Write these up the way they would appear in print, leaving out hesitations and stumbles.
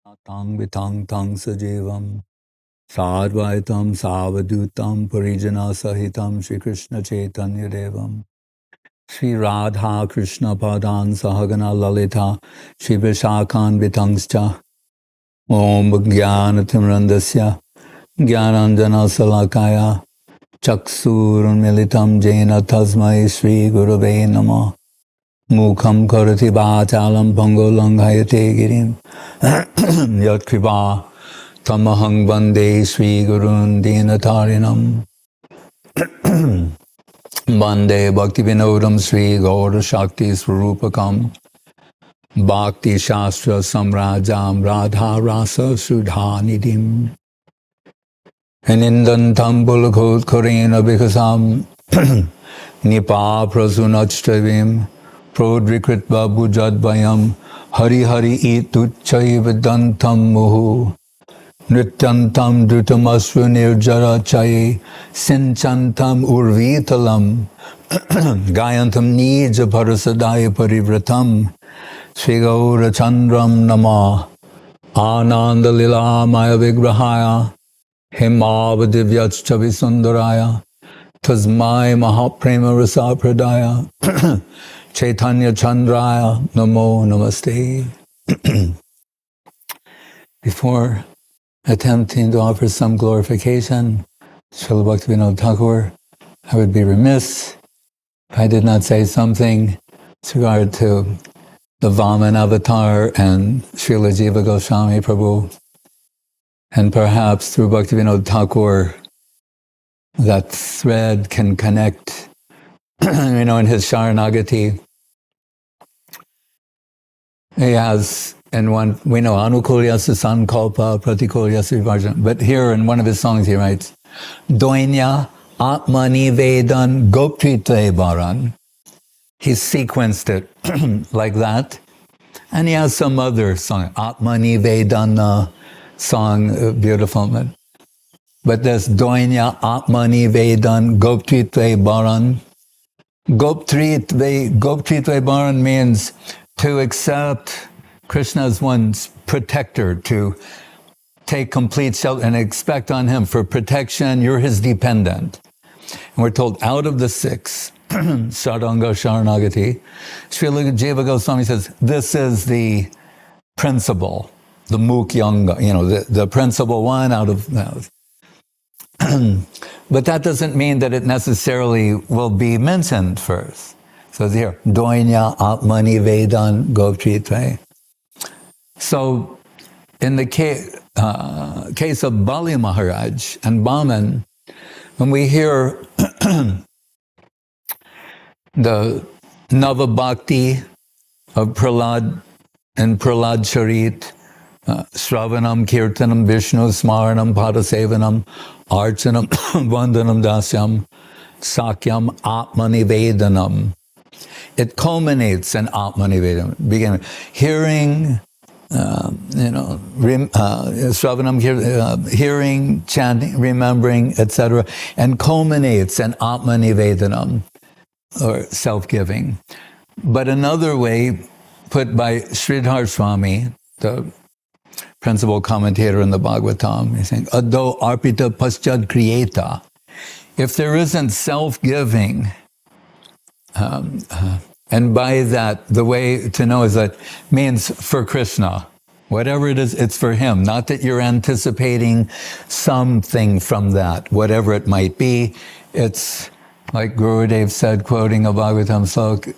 Tang vitang tang sajevam Sadvaitam savadutam parijana sahitam Shri Krishna Chaitanya Devam Shri Radha Krishna Padan Sahagana Lalita Shri Vishakhan Vitangscha Om Jnana Timrandasya Jnananjana Salakaya Chaksur Militam Jena Tasmai Shri Gurave Namah Mukham Karati Bhachalam Pangolanghayate Girim Yat Kripa Tamahang Vande Sri Gurun Dinatarinam Vande Bhaktivinodam Sri Gaur Shakti Swarupakam Bhakti Shastra Samrajam Radha Rasa Sudhanidim Anindantam Bulakot Korena Vikasam Nipa Prasunachravim Prodrikritva Bhujadvayam Hari Hari Ituchai Vedantam Muhu Nrityantam Drutamasva Nirjara Chaye Sinchantam Urvitalam Gayantam Nija Parasadaya Parivratam Sri Gaura Chandram Nama Ananda Lila Maya Vigrahaya Himavadivyachchavi Sundaraya Tasmai Mahaprema Rasa Pradaya Chaitanya Chandraya Namo Namaste. Before attempting to offer some glorification, Srila Bhaktivinod Thakur, I would be remiss if I did not say something with regard to the Vamana avatar and Srila Jiva Goswami Prabhu, and perhaps through Bhaktivinod Thakur, that thread can connect, in his sharanagati. He has, in one, we know, Anukulyasa Sankalpa, Pratikulyasa Vivarjana. But here in one of his songs he writes, Doinya Atma-nivedana Goptritve-baran. He sequenced it like that. And he has some other song, Atma-nivedana song, beautiful. But this Doinya Atma-nivedana Goptritve-baran. Goptritve-baran means to accept Krishna as one's protector, to take complete shelter and expect on him for protection. You're his dependent. And we're told out of the six, Sadanga Sharanagati, Srila Jiva Goswami says, this is the principle, the Mukyanga, the principal one out of those. But that doesn't mean that it necessarily will be mentioned first. So here, Doinya Atma-nivedana Goptritve. So in the case of Bali Maharaj and Bhaman, when we hear the Nava Bhakti of Prahlad and Prahlad Charit, Shravanam, Kirtanam, Vishnu, Smaranam, Padasevanam, Archanam, Vandanam, Dasyam, Sakyam, Atma-nivedanam. It culminates in Atma-nivedana, beginning hearing, Shravanam, hearing, chanting, remembering, etc., and culminates in Atma-nivedanam, or self-giving. But another way put by Sridhar Swami, the principal commentator in the Bhagavatam, he's saying, Ado arpita paschad kriyeta. If there isn't self-giving, and by that, the way to know is that means for Krishna. Whatever it is, it's for him. Not that you're anticipating something from that, whatever it might be. It's like Gurudev said, quoting a Bhagavatam sloka,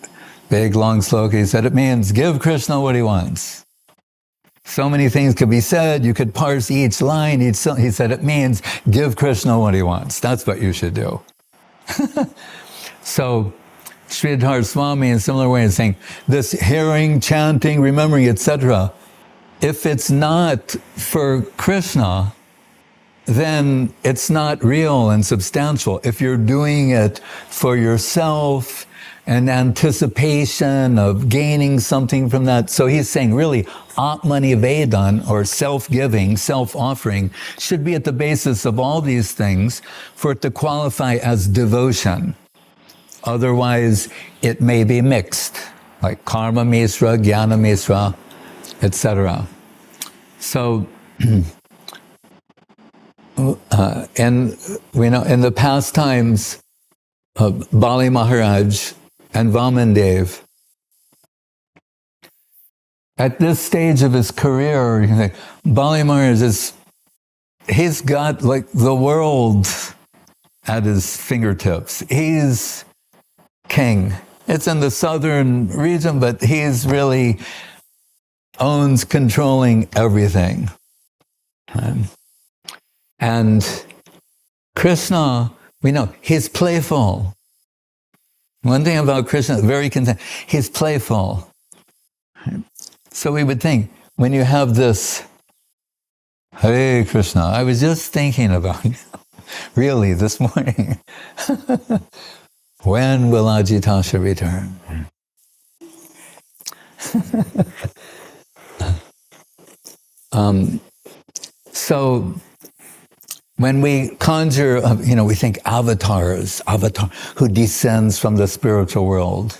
big long sloka, he said, it means give Krishna what he wants. So many things could be said, you could parse each line. He said, it means give Krishna what he wants. That's what you should do. So, Sridhar Swami in a similar way is saying, this hearing, chanting, remembering, etc., if it's not for Krishna, then it's not real and substantial. If you're doing it for yourself and anticipation of gaining something from that. So he's saying really, Atma-nivedana, or self-giving, self-offering, should be at the basis of all these things for it to qualify as devotion. Otherwise, it may be mixed, like karma misra, jnana misra, etc. So, and we know in the past times, Bali Maharaj and Vamana Dev, at this stage of his career, you think, Bali Maharaj he's got like the world at his fingertips. He's king. It's in the southern region, but he's really controlling everything. And Krishna, we know, he's playful. One thing about Krishna, very content, he's playful. So we would think, when you have this, Hare Krishna, I was just thinking about you, really, this morning. When will Ajitasha return? So when we conjure, we think avatar who descends from the spiritual world.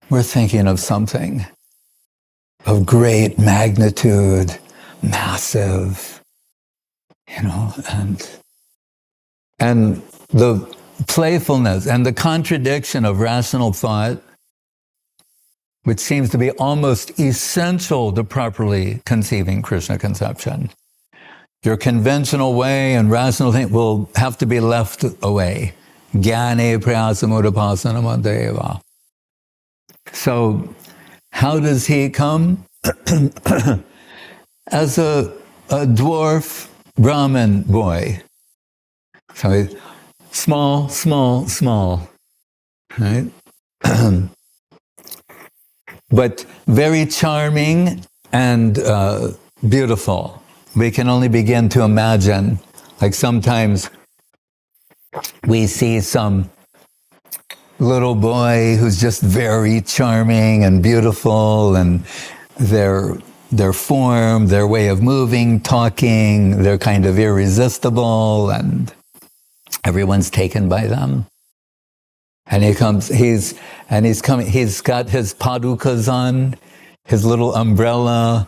We're thinking of something of great magnitude, massive, and the playfulness and the contradiction of rational thought, which seems to be almost essential to properly conceiving Krishna conception. Your conventional way and rational thing will have to be left away. Jnane prayasamudapasana deva. So, how does he come? As a dwarf Brahmin boy. So he's small, right? But very charming and beautiful. We can only begin to imagine, like sometimes we see some little boy who's just very charming and beautiful, and their form, their way of moving, talking, they're kind of irresistible, and everyone's taken by them. And he's coming, he's got his padukas on, his little umbrella,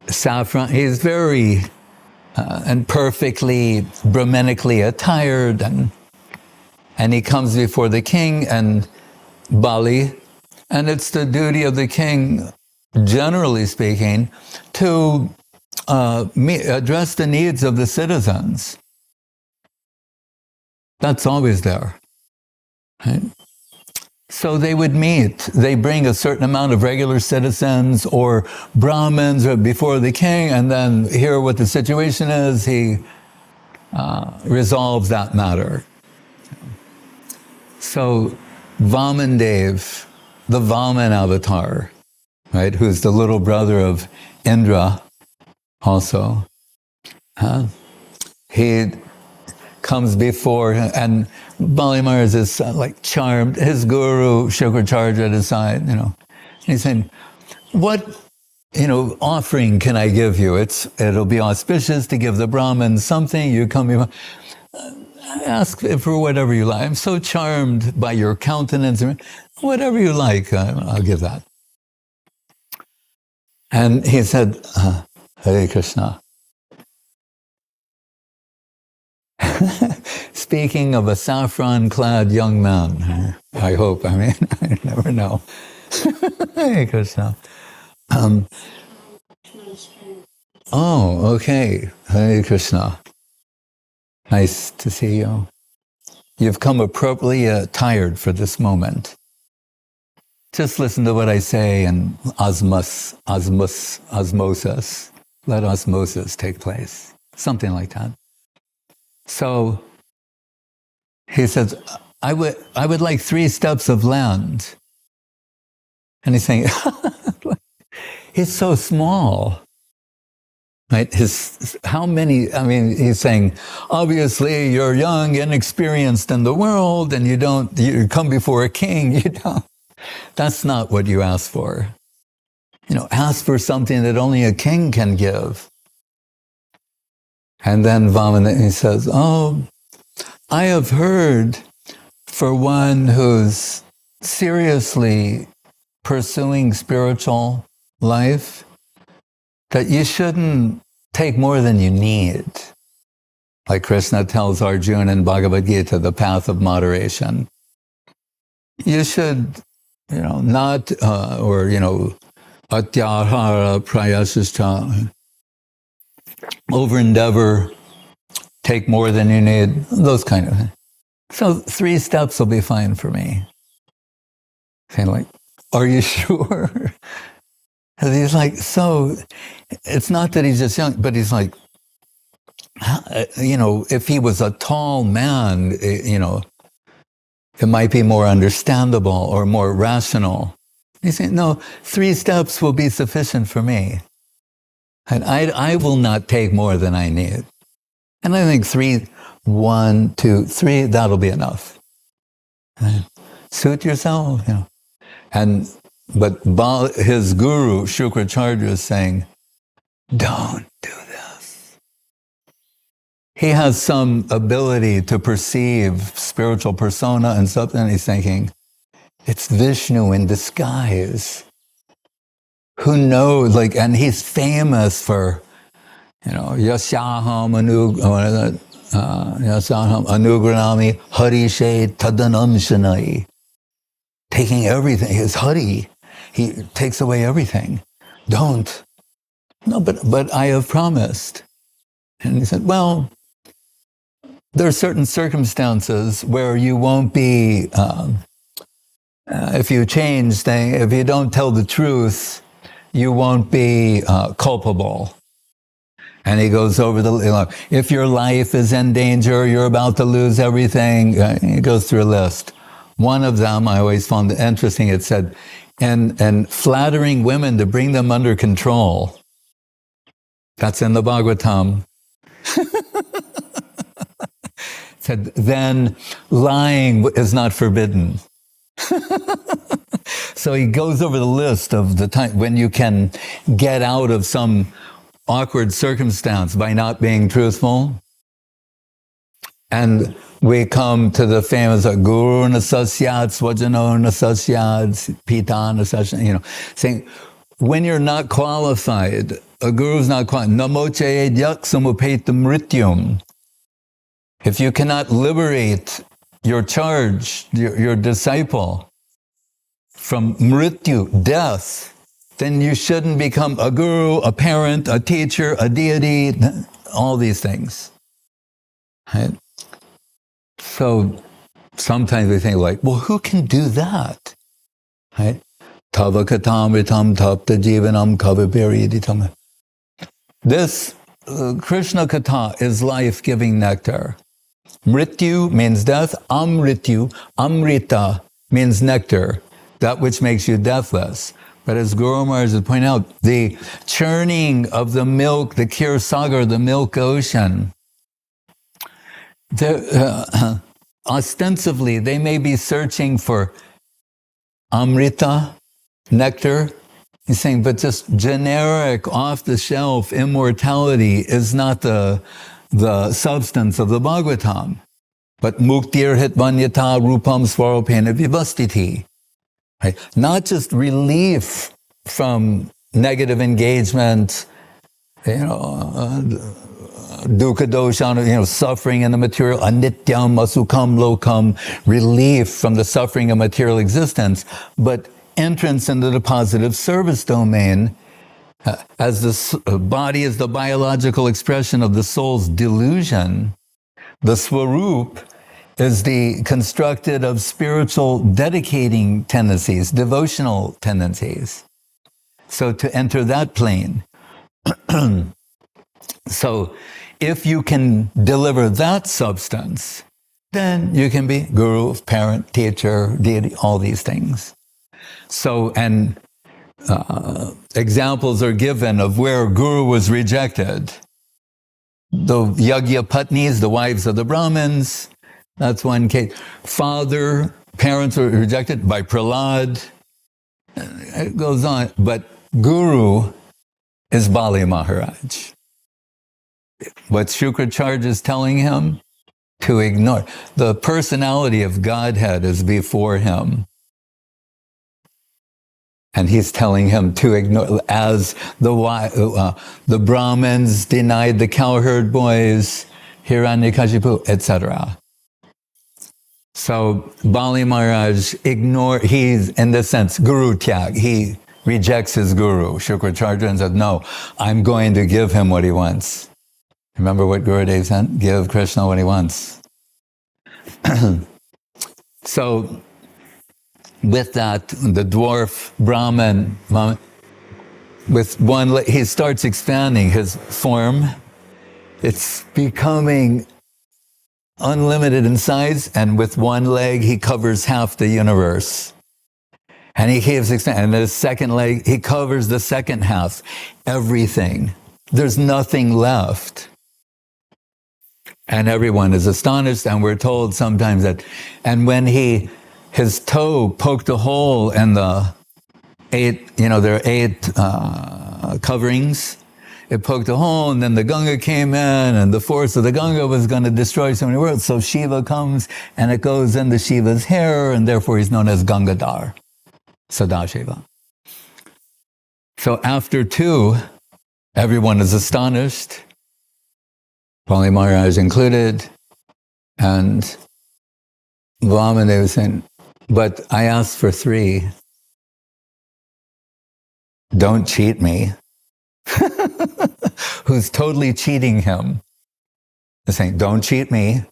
saffron. He's very and perfectly Brahmanically attired, and he comes before the king and Bali, and it's the duty of the king, generally speaking, to address the needs of the citizens. That's always there. Right? So they would meet. They bring a certain amount of regular citizens or Brahmins before the king, and then hear what the situation is. He resolves that matter. So Vamanadev, the Vaman avatar, right, who's the little brother of Indra also, he comes before, and Bali Maharaj is like charmed. His guru, Shukracharya, at his side, He's saying, what, offering can I give you? It'll be auspicious to give the Brahmins something. You come before, ask for whatever you like. I'm so charmed by your countenance. Whatever you like, I'll give that. And he said, Hare Krishna. Speaking of a saffron-clad young man, I hope, I never know. Hare Krishna. Oh, okay. Hare Krishna. Nice to see you. You've come appropriately attired for this moment. Just listen to what I say and osmosis. Let osmosis take place. Something like that. So he says, I would like 3 steps of land. And he's saying, he's so small. Right? How many, he's saying, obviously you're young, inexperienced in the world, and you come before a king, that's not what you ask for. Ask for something that only a king can give. And then Vamana, he says, I have heard for one who's seriously pursuing spiritual life, that you shouldn't take more than you need. Like Krishna tells Arjuna in Bhagavad Gita, the path of moderation. You should, not, atyahara prayasishta, over endeavor, take more than you need, those kind of things. So 3 steps will be fine for me. Saying like, are you sure? And he's like, so, it's not that he's just young, but he's like, if he was a tall man, it might be more understandable or more rational. He's saying, no, 3 steps will be sufficient for me. And I will not take more than I need. And I think 3, 1, 2, 3, that'll be enough. Suit yourself, But his guru, Shukracharya, is saying, don't do this. He has some ability to perceive spiritual persona and something, and he's thinking, it's Vishnu in disguise. Who knows? And he's famous for, Yasyaham Anugranami Harishe Tadanam Shanai. Taking everything. His Hari, he takes away everything. Don't. No, but I have promised. And he said, well, there are certain circumstances where you won't be, if you change things, if you don't tell the truth, you won't be culpable. And he goes over if your life is in danger, you're about to lose everything, he goes through a list. One of them I always found interesting, it said, and flattering women to bring them under control. That's in the Bhagavatam. Said, then lying is not forbidden. So he goes over the list of the time when you can get out of some awkward circumstance by not being truthful. And we come to the famous Guru Nasasyad, Swajano Nasasyad, Pita Nasasyad, saying, when you're not qualified, a guru's not qualified, Namoche Yak Samupetam Mrityum. If you cannot liberate your charge, your disciple, from mrityu, death, then you shouldn't become a guru, a parent, a teacher, a deity, all these things. Right? So sometimes we think like, well, who can do that? Right? Tava katamritam tapta jivanam kavipiriditam. This Krishna Katha is life-giving nectar. Mrityu means death, amrityu, amrita means nectar, that which makes you deathless. But as Guru Maharaj would point out, the churning of the milk, the Kir Sagar, the milk ocean, ostensibly they may be searching for amrita, nectar. He's saying, but just generic, off-the-shelf immortality is not the substance of the Bhagavatam. But muktir hitvanyata rupam svarupena vivastiti. Right? Not just relief from negative engagement, dukkha dosha, suffering in the material, anityam, asukam, lokam, relief from the suffering of material existence, but entrance into the positive service domain, as the body is the biological expression of the soul's delusion, the Svarup is the constructed of spiritual dedicating tendencies, devotional tendencies. So to enter that plane. So if you can deliver that substance, then you can be guru, parent, teacher, deity, all these things. So, and examples are given of where guru was rejected. The Yagya Patnis, the wives of the Brahmins, that's one case. Father, parents were rejected by Prahlad. It goes on. But guru is Bali Maharaj. What Shukracharya is telling him to ignore. The personality of Godhead is before him. And he's telling him to ignore, as the Brahmins denied the cowherd boys, Hiranyakashipu, etc. So Bali Maharaj he's in this sense, Guru Tyag. He rejects his guru, Shukracharya, and said, no, I'm going to give him what he wants. Remember what Gurudev said? Give Krishna what he wants. So, with that, the dwarf Brahman, with one leg, he starts expanding his form. It's becoming unlimited in size, and with one leg, he covers half the universe. And he keeps expanding. And his second leg, he covers the second half, everything. There's nothing left. And everyone is astonished, and we're told sometimes that, and when his toe poked a hole in the there are 8 coverings, it poked a hole, and then the Ganga came in, and the force of the Ganga was going to destroy so many worlds, so Shiva comes, and it goes into Shiva's hair, and therefore he's known as Gaur-Gadadhar, Sadashiva. So after 2, everyone is astonished, Bali Maharaj included, and Vamana was saying, but I asked for 3. Don't cheat me. Who's totally cheating him. They're saying, don't cheat me.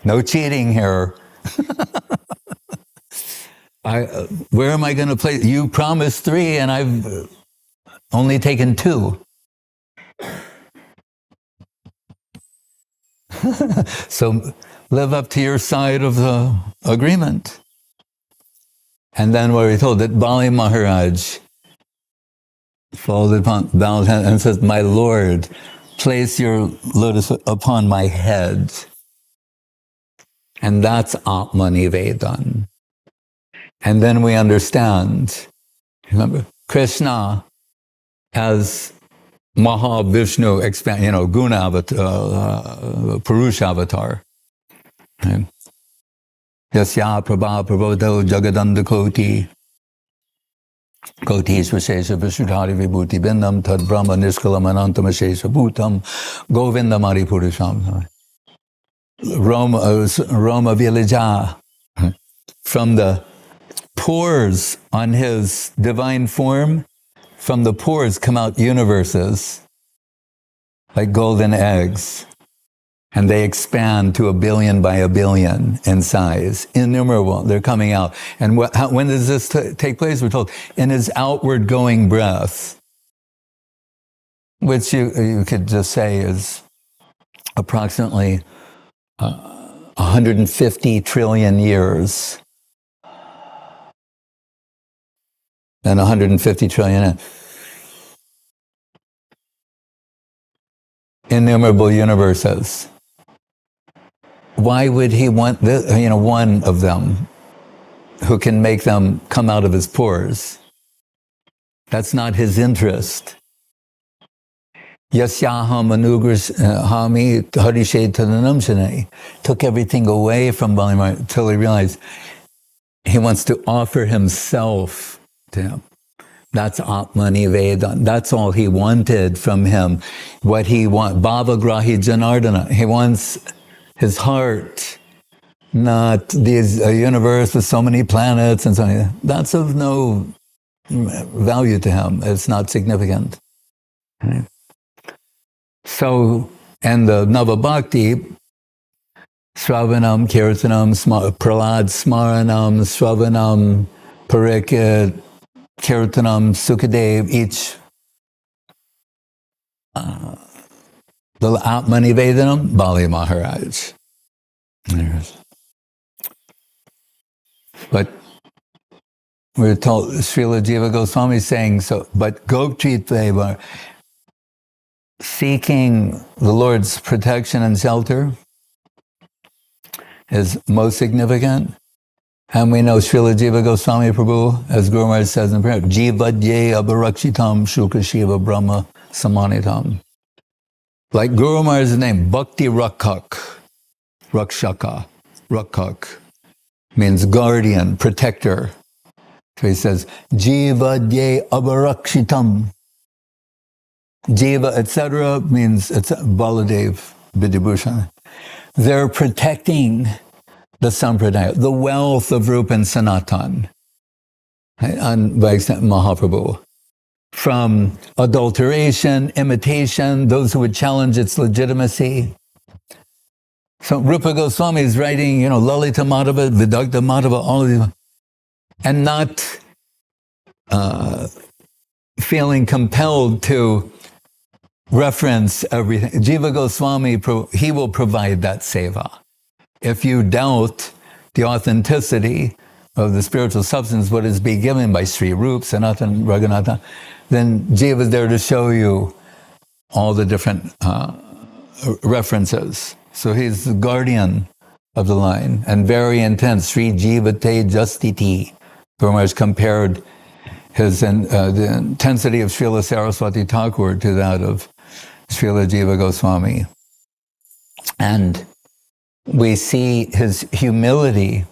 No cheating here. Where am I going to place? You promised 3 and I've only taken 2. So live up to your side of the agreement. And then we're told that Bali Maharaj folded upon bowed head and says, my Lord, place your lotus upon my head. And that's Atma-nivedana. And then we understand, remember, Krishna as Mahavishnu, Guna avatar, Purusha avatar. Right? Yasya prabha prabodho jagadanda koti koti svashesha vishudhari vibhuti bindam tad brahma nishkalam anantam ashesha bhutam govindamari purusham. Roma Villaja. From the pores on his divine form, from the pores come out universes like golden eggs. And they expand to 1 billion by 1 billion in size. Innumerable. They're coming out. And when does this take place? We're told, in his outward going breath, which you could just say is approximately 150 trillion years. And 150 trillion innumerable universes. Why would he want this, one of them who can make them come out of his pores? That's not his interest. Yasyaham anugrahami harishe tadanamshane. Took everything away from Bali Maharaj until he realized he wants to offer himself to him. That's Atma-nivedana. That's all he wanted from him. What he wants, Bhavagrahi Janardana. He wants his heart, not this universe with so many planets and so on. That's of no value to him. It's not significant. Right? So, and the Nava Bhakti, Sravanam, Kirtanam, Pralad, Smaranam, Sravanam, Parikit, Kirtanam, Sukadev, each the Atma-nivedanam, Bali Maharaj. But we're told, Srila Jiva Goswami is saying, so, but Gopchitva, seeking the Lord's protection and shelter is most significant. And we know Srila Jiva Goswami Prabhu, as Guru Maharaj says in prayer, Jiva Dye Abharakshitam Shukra Shiva Brahma Samanitam. Like Guru Maharaj's name, Bhakti Rakak, Rakshaka, Rakak, means guardian, protector. So he says, Jiva ye abarakshitam. Jiva, etc. means it's Baladev Vidibhushan. They're protecting the sampradaya, the wealth of Rupa and Sanatan, and by extent Mahaprabhu, from adulteration, imitation, those who would challenge its legitimacy. So Rupa Goswami is writing, Lalita Madhava, Vidagdha Madhava, all of these, and not feeling compelled to reference everything. Jiva Goswami, he will provide that seva. If you doubt the authenticity of the spiritual substance, what is being given by Sri Rup, Sanatan, Raghunatha, then Jiva is there to show you all the different references. So he's the guardian of the line, and very intense. Sri Jiva Te Justiti. Guru Maharaj compared the intensity of Srila Saraswati Thakur to that of Srila Jiva Goswami. And we see his humility,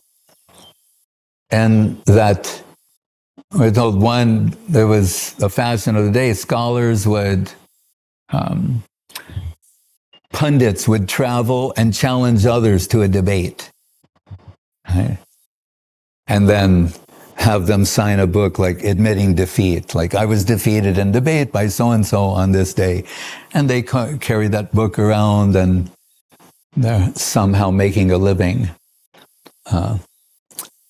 and that we're told there was a fashion of the day, scholars would, Pandits would travel and challenge others to a debate. Right? And then have them sign a book like admitting defeat, like I was defeated in debate by so-and-so on this day. And they carry that book around, and they're somehow making a living.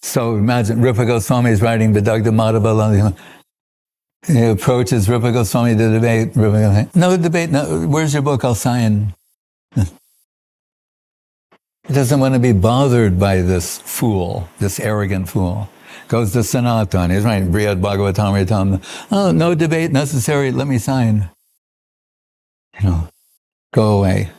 So imagine Rupa Goswami is writing Vidagdha Madhava. He approaches Rupa Goswami to debate. Rupa Goswami, no debate, no, where's your book? I'll sign. He doesn't want to be bothered by this fool, this arrogant fool. Goes to Sanatan. He's writing Brihad Bhagavatamritam. Oh, no debate necessary. Let me sign. Go away.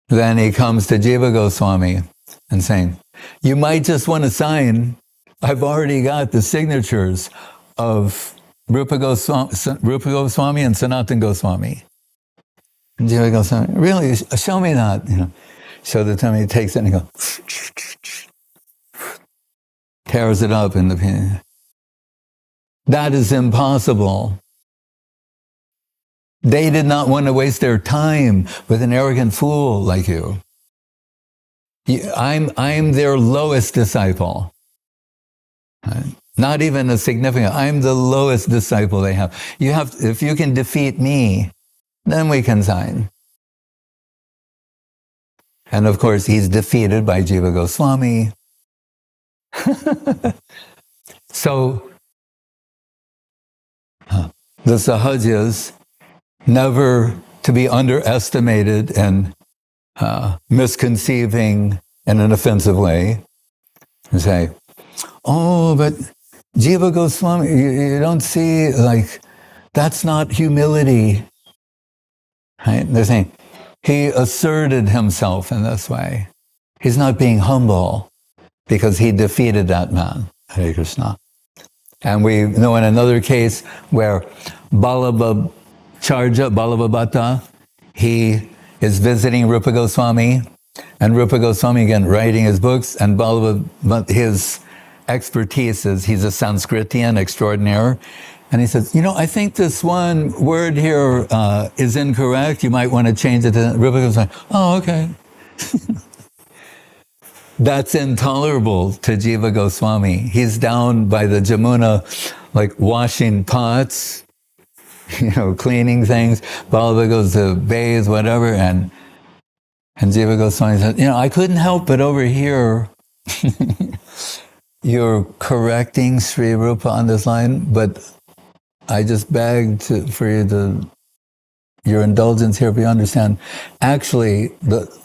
Then he comes to Jiva Goswami and saying, you might just want to sign. I've already got the signatures of Rupa Goswami and Sanatan Goswami. And Jiva Goswami, really? Show me that. So the time he takes it and he goes, tears it up in the pen. That is impossible. They did not want to waste their time with an arrogant fool like you. I'm their lowest disciple. Not even a significant. I'm the lowest disciple they have. If you can defeat me, then we can sign. And of course, he's defeated by Jiva Goswami. So, the sahajas, never to be underestimated and misconceiving in an offensive way, and say, oh, but Jiva Goswami, you don't see, that's not humility. Right? They're saying, he asserted himself in this way. He's not being humble because he defeated that man, Hare Krishna. And we know in another case where Vallabha Bhatta, he is visiting Rupa Goswami, and Rupa Goswami, again, writing his books, and Vallabha, his expertise is he's a Sanskritian extraordinaire. And he says, I think this one word here is incorrect. You might want to change it to Rupa Goswami. Oh, okay. That's intolerable to Jiva Goswami. He's down by the Jamuna, washing pots, cleaning things. Vallabha goes to bathe, whatever, and Jiva Goswami said, I couldn't help but over here, you're correcting Sri Rupa on this line, but I just begged for your indulgence here, if you understand. Actually,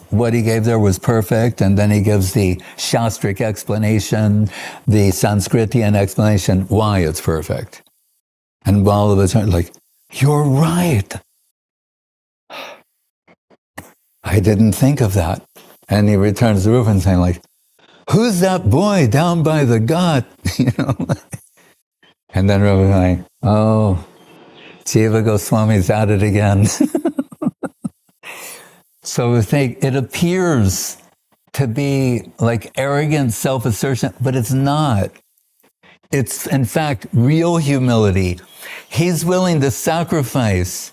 what he gave there was perfect, and then he gives the Shastric explanation, the Sanskritian explanation, why it's perfect. And Vallabha you're right. I didn't think of that. And he returns to Rupa and saying, who's that boy down by the ghat? And then Rupa oh, Jiva Goswami's at it again. So it appears to be arrogant self-assertion, but it's not. It's, in fact, real humility. He's willing to sacrifice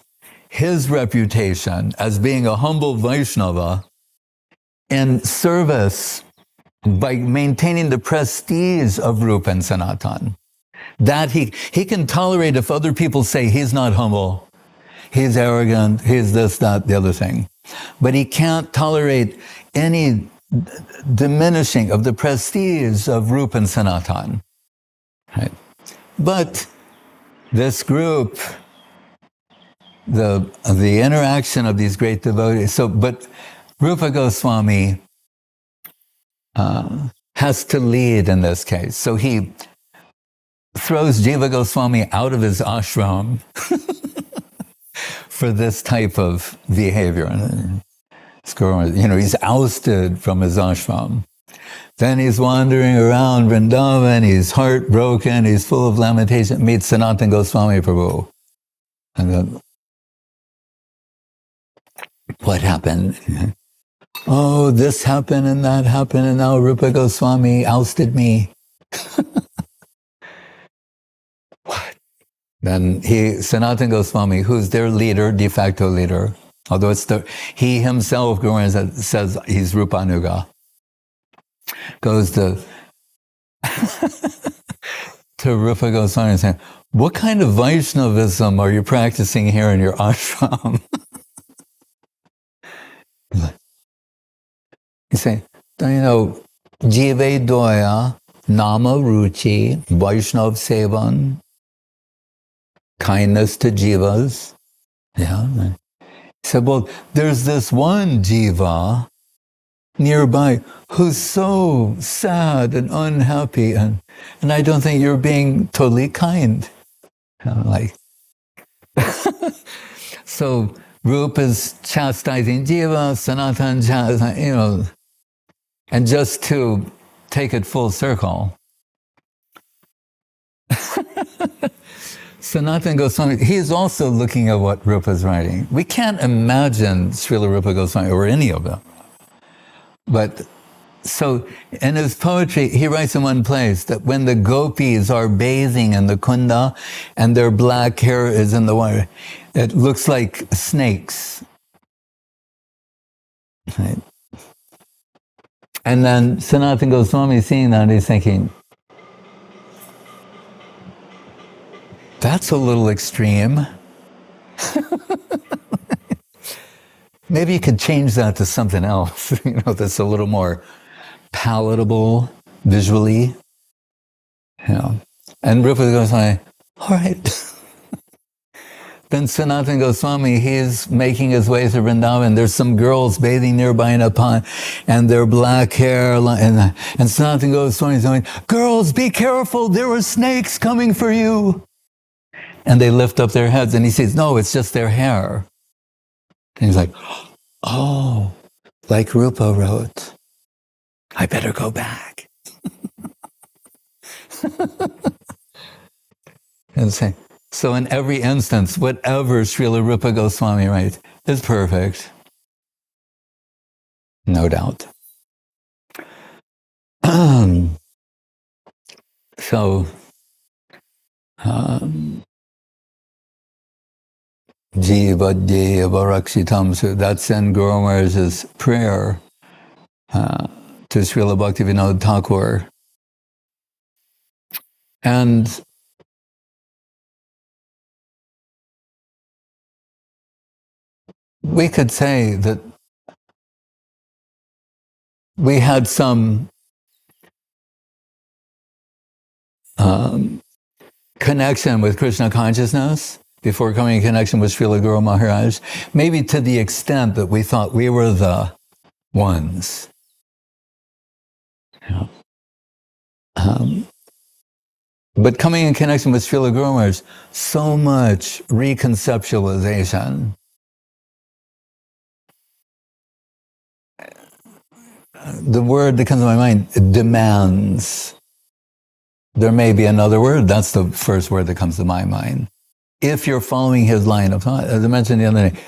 his reputation as being a humble Vaishnava in service by maintaining the prestige of Rupa and Sanatan. That he can tolerate if other people say he's not humble, he's arrogant, he's this, that, the other thing. But he can't tolerate any diminishing of the prestige of Rupa and Sanatan. Right? But this group, the interaction of these great devotees, but Rupa Goswami has to lead in this case. So he throws Jiva Goswami out of his ashram for this type of behavior. He's ousted from his ashram. Then he's wandering around Vrindavan, he's heartbroken, he's full of lamentation, meets Sanatana Goswami Prabhu. And then, what happened? Oh, this happened and that happened, and now Rupa Goswami ousted me. What? Then Sanatana Goswami, who's their leader, de facto leader, although he himself says he's Rupa-nuga, goes to Rupa Goswami and saying, what kind of Vaishnavism are you practicing here in your ashram? He's saying, Jive Doya, Nama Ruchi, Vaishnav Sevan, kindness to jivas. Yeah. He said, well, there's this one jiva nearby who's so sad and unhappy, and I don't think you're being totally kind. So Rupa is chastising jiva, Sanatan chastising, and just to take it full circle, Sanatana Goswami, he's also looking at what Rupa's writing. We can't imagine Srila Rupa Goswami or any of them. But so in his poetry, he writes in one place that when the gopis are bathing in the kunda and their black hair is in the water, it looks like snakes. Right? And then Sanatana Goswami seeing that, he's thinking, that's a little extreme. Maybe you could change that to something else, that's a little more palatable visually. And Rupa Goswami, all right. Then Sanatana Goswami, he's making his way to Vrindavan. There's some girls bathing nearby in a pond, and their black hair, and Sanatana Goswami is going, girls, be careful, there are snakes coming for you. And they lift up their heads, and he says, no, it's just their hair. And he's like, oh, like Rupa wrote, I better go back. And say, so in every instance, whatever Srila Rupa Goswami writes is perfect. No doubt. Jivadye Varakshitam. So that's in Guru Maharaj's prayer to Srila Bhaktivinod Thakur. And we could say that we had some connection with Krishna consciousness before coming in connection with Srila Guru Maharaj, maybe to the extent that we thought we were the ones. But coming in connection with Srila Guru Maharaj, so much reconceptualization. The word that comes to my mind, demands. There may be another word. That's the first word that comes to my mind. If you're following his line of thought, as I mentioned the other day,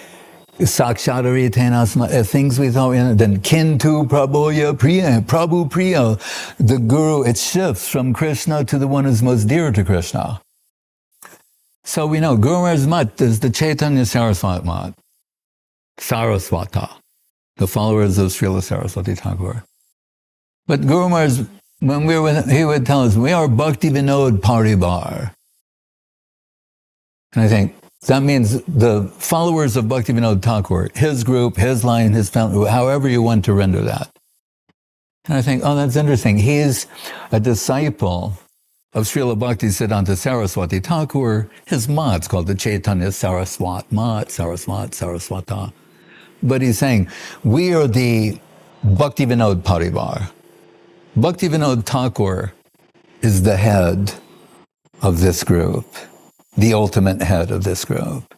Sakshadaritena, things we thought, then kintu prabhoya priya, prabhu priya, the guru, it shifts from Krishna to the one who's most dear to Krishna. So we know Guru Maharaj's Math is the Chaitanya Saraswat Math, Saraswata, the followers of Srila Saraswati Thakur. But Guru Maharaj, when we were with him, he would tell us, we are Bhaktivinode-paribar. And I think that means the followers of Bhaktivinod Thakur, his group, his line, his family, however you want to render that. And I think, oh, that's interesting. He's a disciple of Srila Bhaktivedanta Saraswati Thakur. His mat's called the Chaitanya Saraswat Math, Saraswat, Saraswata. But he's saying, we are the Bhaktivinode-paribar. Bhaktivinod Thakur is the head of this group, the ultimate head of this group,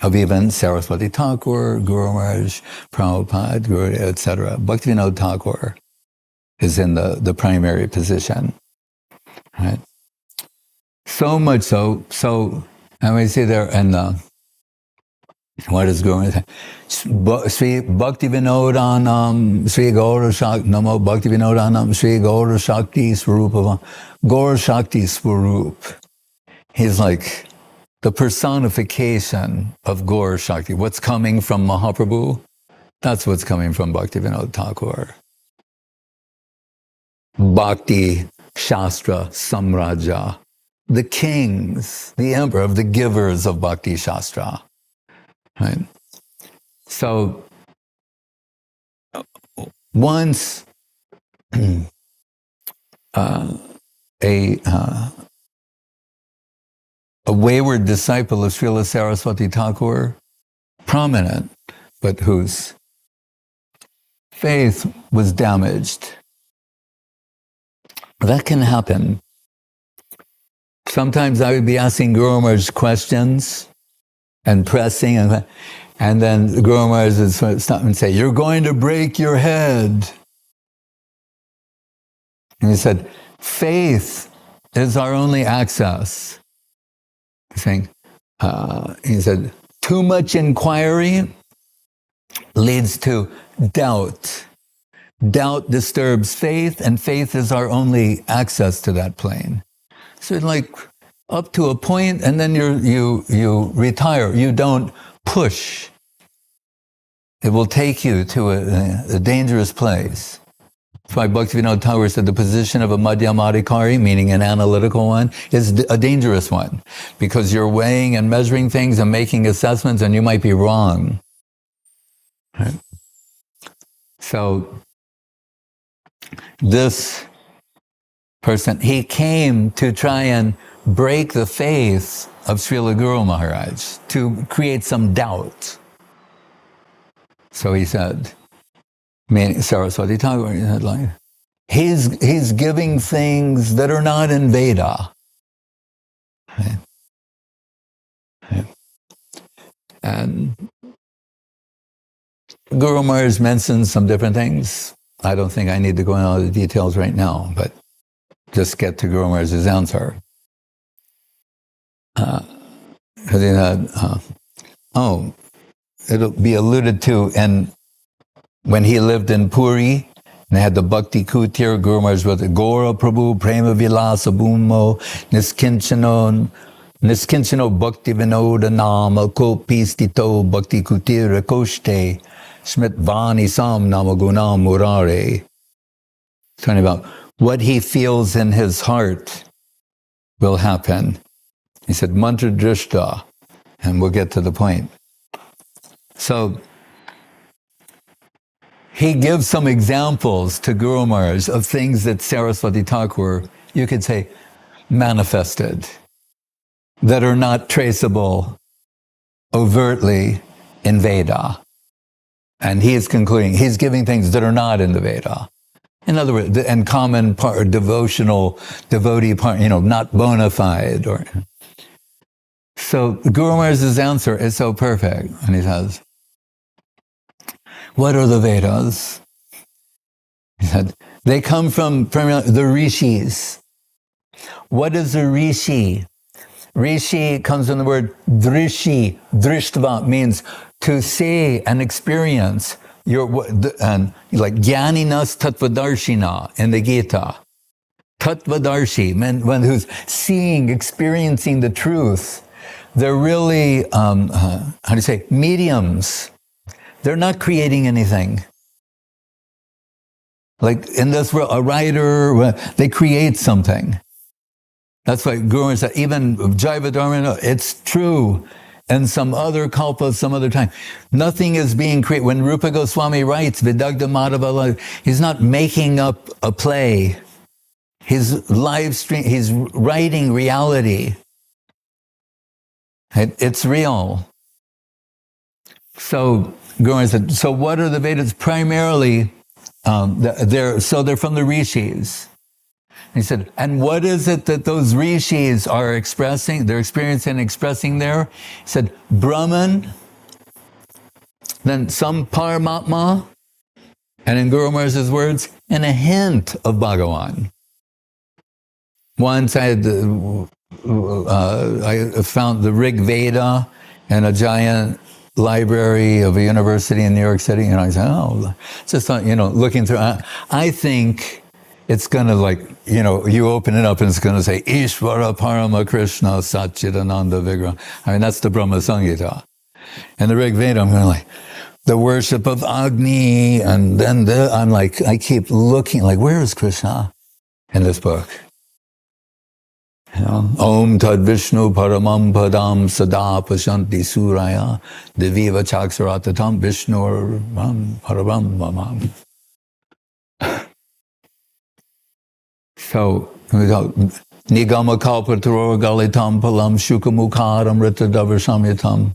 of even Saraswati Thakur, Guru Maharaj, Prabhupada, Guru, etc. Bhaktivinod Thakur is in the primary position, right? So much so, and we see there in the, what is Guru Maharaj? Sri Bhaktivinodanam, Sri Gaur Shakti, Namo Bhaktivinodanam, Sri Gaur Shakti Svarup, Gaur Shakti Svarup. He's like the personification of Gaur Shakti. What's coming from Mahaprabhu? That's what's coming from Bhaktivinod Thakur. Bhakti Shastra Samraja, the kings, the emperor of the givers of Bhakti Shastra. Right? So, once a wayward disciple of Srila Saraswati Thakur, prominent, but whose faith was damaged. That can happen. Sometimes I would be asking Guru Maharaj questions and pressing, and then the Guru Maharaj would stop and say, "You're going to break your head." And he said, faith is our only access. Saying, he said, too much inquiry leads to doubt. Doubt disturbs faith, and faith is our only access to that plane. So like up to a point, and then you retire. You don't push. It will take you to a dangerous place. That's why Bhaktivinod Thakur said the position of a madhyamadikari, meaning an analytical one, is a dangerous one, because you're weighing and measuring things and making assessments, and you might be wrong. Right? So this person, he came to try and break the faith of Srila Guru Maharaj, to create some doubt. So he said, meaning Saraswati Thakur, he said, like, he's giving things that are not in Veda. Right? Right? And Guru Maharaj mentions some different things. I don't think I need to go into all the details right now, but just get to Guru Maharaj's answer. Because he said, it'll be alluded to in when he lived in Puri, and they had the Bhakti Kutir, Guru Maharaj was Gora Prabhu, Prema Vilasa Bhumo, Niskinchano Bhaktivinoda Nama, Kopistito Bhakti Kutir Koshte, Smritvani Sam Namaguna Murare. Talking about what he feels in his heart will happen. He said, Mantra Drishta, and we'll get to the point. So, he gives some examples to Guru Maharaj of things that Saraswati Thakur, you could say, manifested, that are not traceable overtly in Veda. And he is concluding, he's giving things that are not in the Veda. In other words, and common part, devotional, devotee part, not bona fide. So Guru Maharaj's answer is so perfect. And he says, what are the Vedas? He said, they come from the rishis. What is a rishi? Rishi comes from the word drishi. Drishtva means to see and experience and like Jnaninas Tattvadarshina in the Gita. Tattvadarshi, one who's seeing, experiencing the truth. They're really, mediums. They're not creating anything. Like in this world, a writer, they create something. That's why Guru said, even Jiva Dharma, it's true. And some other kalpa, some other time. Nothing is being created. When Rupa Goswami writes, Vidagdha Madhava, he's not making up a play. He's he's writing reality. It's real. So Guru said, so what are the Vedas? Primarily, they're from the rishis. He said, and what is it that those rishis are expressing, they're experiencing and expressing there? He said, Brahman, then some Paramatma, and in Guru Maharaj's words, and a hint of Bhagavan. Once I found the Rig Veda in a giant library of a university in New York City, and I said, just looking through. I think it's going to you open it up and it's going to say, Ishvara Parama Krishna Satchidananda Vigraha. I mean, that's the Brahma Samhita. And the Rig Veda, I'm going the worship of Agni, and then I keep looking, where is Krishna in this book? Om Tad Vishnu Paramam Padam Sada Pashanti Suraya Deviva Chaksaratatam Vishnu Paramam Mamam. So, Nigama Kalpatarora Galitam Palam Shukamukar Amrita Davarsamyatam.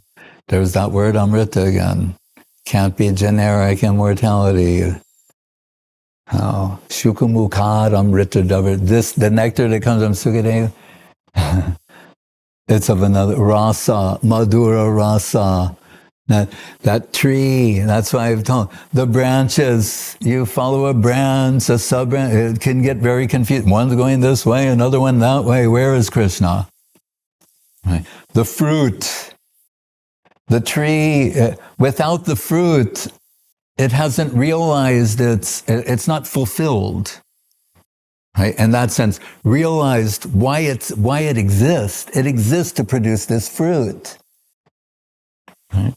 There's that word Amrita again. Can't be generic immortality. Shukamukar Amrita Davar. The nectar that comes from Sukadeva, it's of another rasa, Madhura rasa. That tree, that's why I've told the branches, you follow a branch, a sub-branch, it can get very confused. One's going this way, another one that way. Where is Krishna? Right. The fruit, the tree, without the fruit, it hasn't realized it's not fulfilled. Right? In that sense, realized why it exists. It exists to produce this fruit. Right?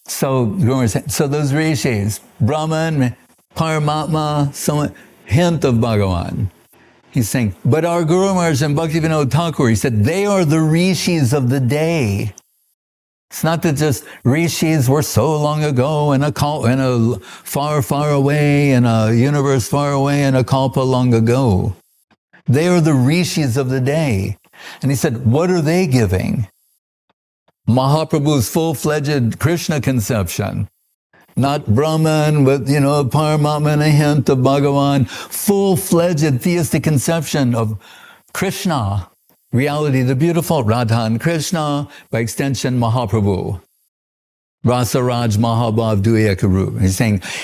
So those rishis, Brahman, Paramatma, some hint of Bhagavan. He's saying, but our Guru Maharaj and Bhaktivinode Thakur, he said, they are the rishis of the day. It's not that just rishis were so long ago in a far, far away, in a universe far away, in a kalpa long ago. They are the rishis of the day. And he said, what are they giving? Mahaprabhu's full-fledged Krishna conception. Not Brahman with, Paramatma and a hint of Bhagavan. Full-fledged theistic conception of Krishna. Reality, the beautiful, Radha and Krishna, by extension, Mahaprabhu. Rasaraj Mahabhav Duyakaru.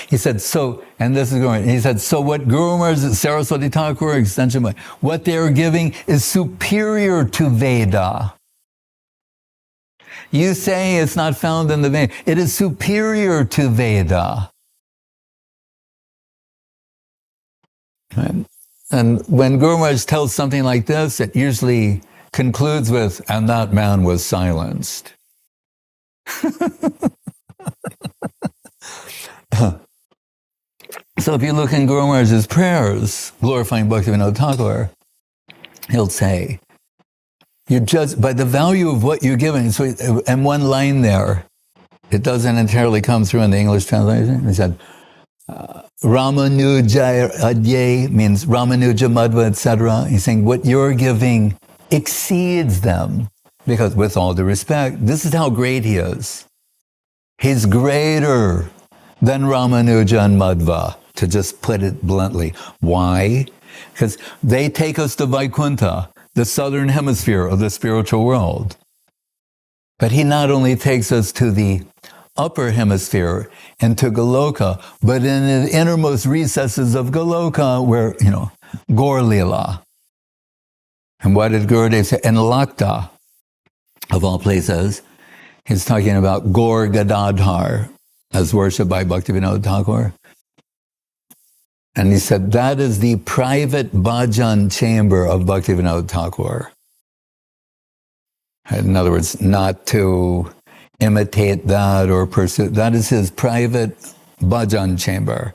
He said, so, and this is going, he said, so what Guru Maharaj, Saraswati Thakur, extension, what they are giving is superior to Veda. You say it's not found in the Veda. It is superior to Veda. Right? And when Guru Maharaj tells something like this, it usually concludes with, and that man was silenced. So if you look in Guru Maharaj's prayers, glorifying Bhaktivinode Thakur, he'll say, you're judged by the value of what you're given. So, and one line there, it doesn't entirely come through in the English translation. He said, Ramanuja Adye means Ramanuja Madhva, etc. He's saying what you're giving exceeds them. Because with all due respect, this is how great he is. He's greater than Ramanuja and Madhva, to just put it bluntly. Why? Because they take us to Vaikuntha, the southern hemisphere of the spiritual world. But he not only takes us to the upper hemisphere and to Goloka, but in the innermost recesses of Goloka, where, Gaur Lila. And what did Gurudev say? In Lakta, of all places, He's talking about Gaur-Gadadhar as worshipped by Bhaktivinode Thakur. And he said, that is the private bhajan chamber of Bhaktivinode Thakur. In other words, not to imitate that or pursue. That is his private bhajan chamber.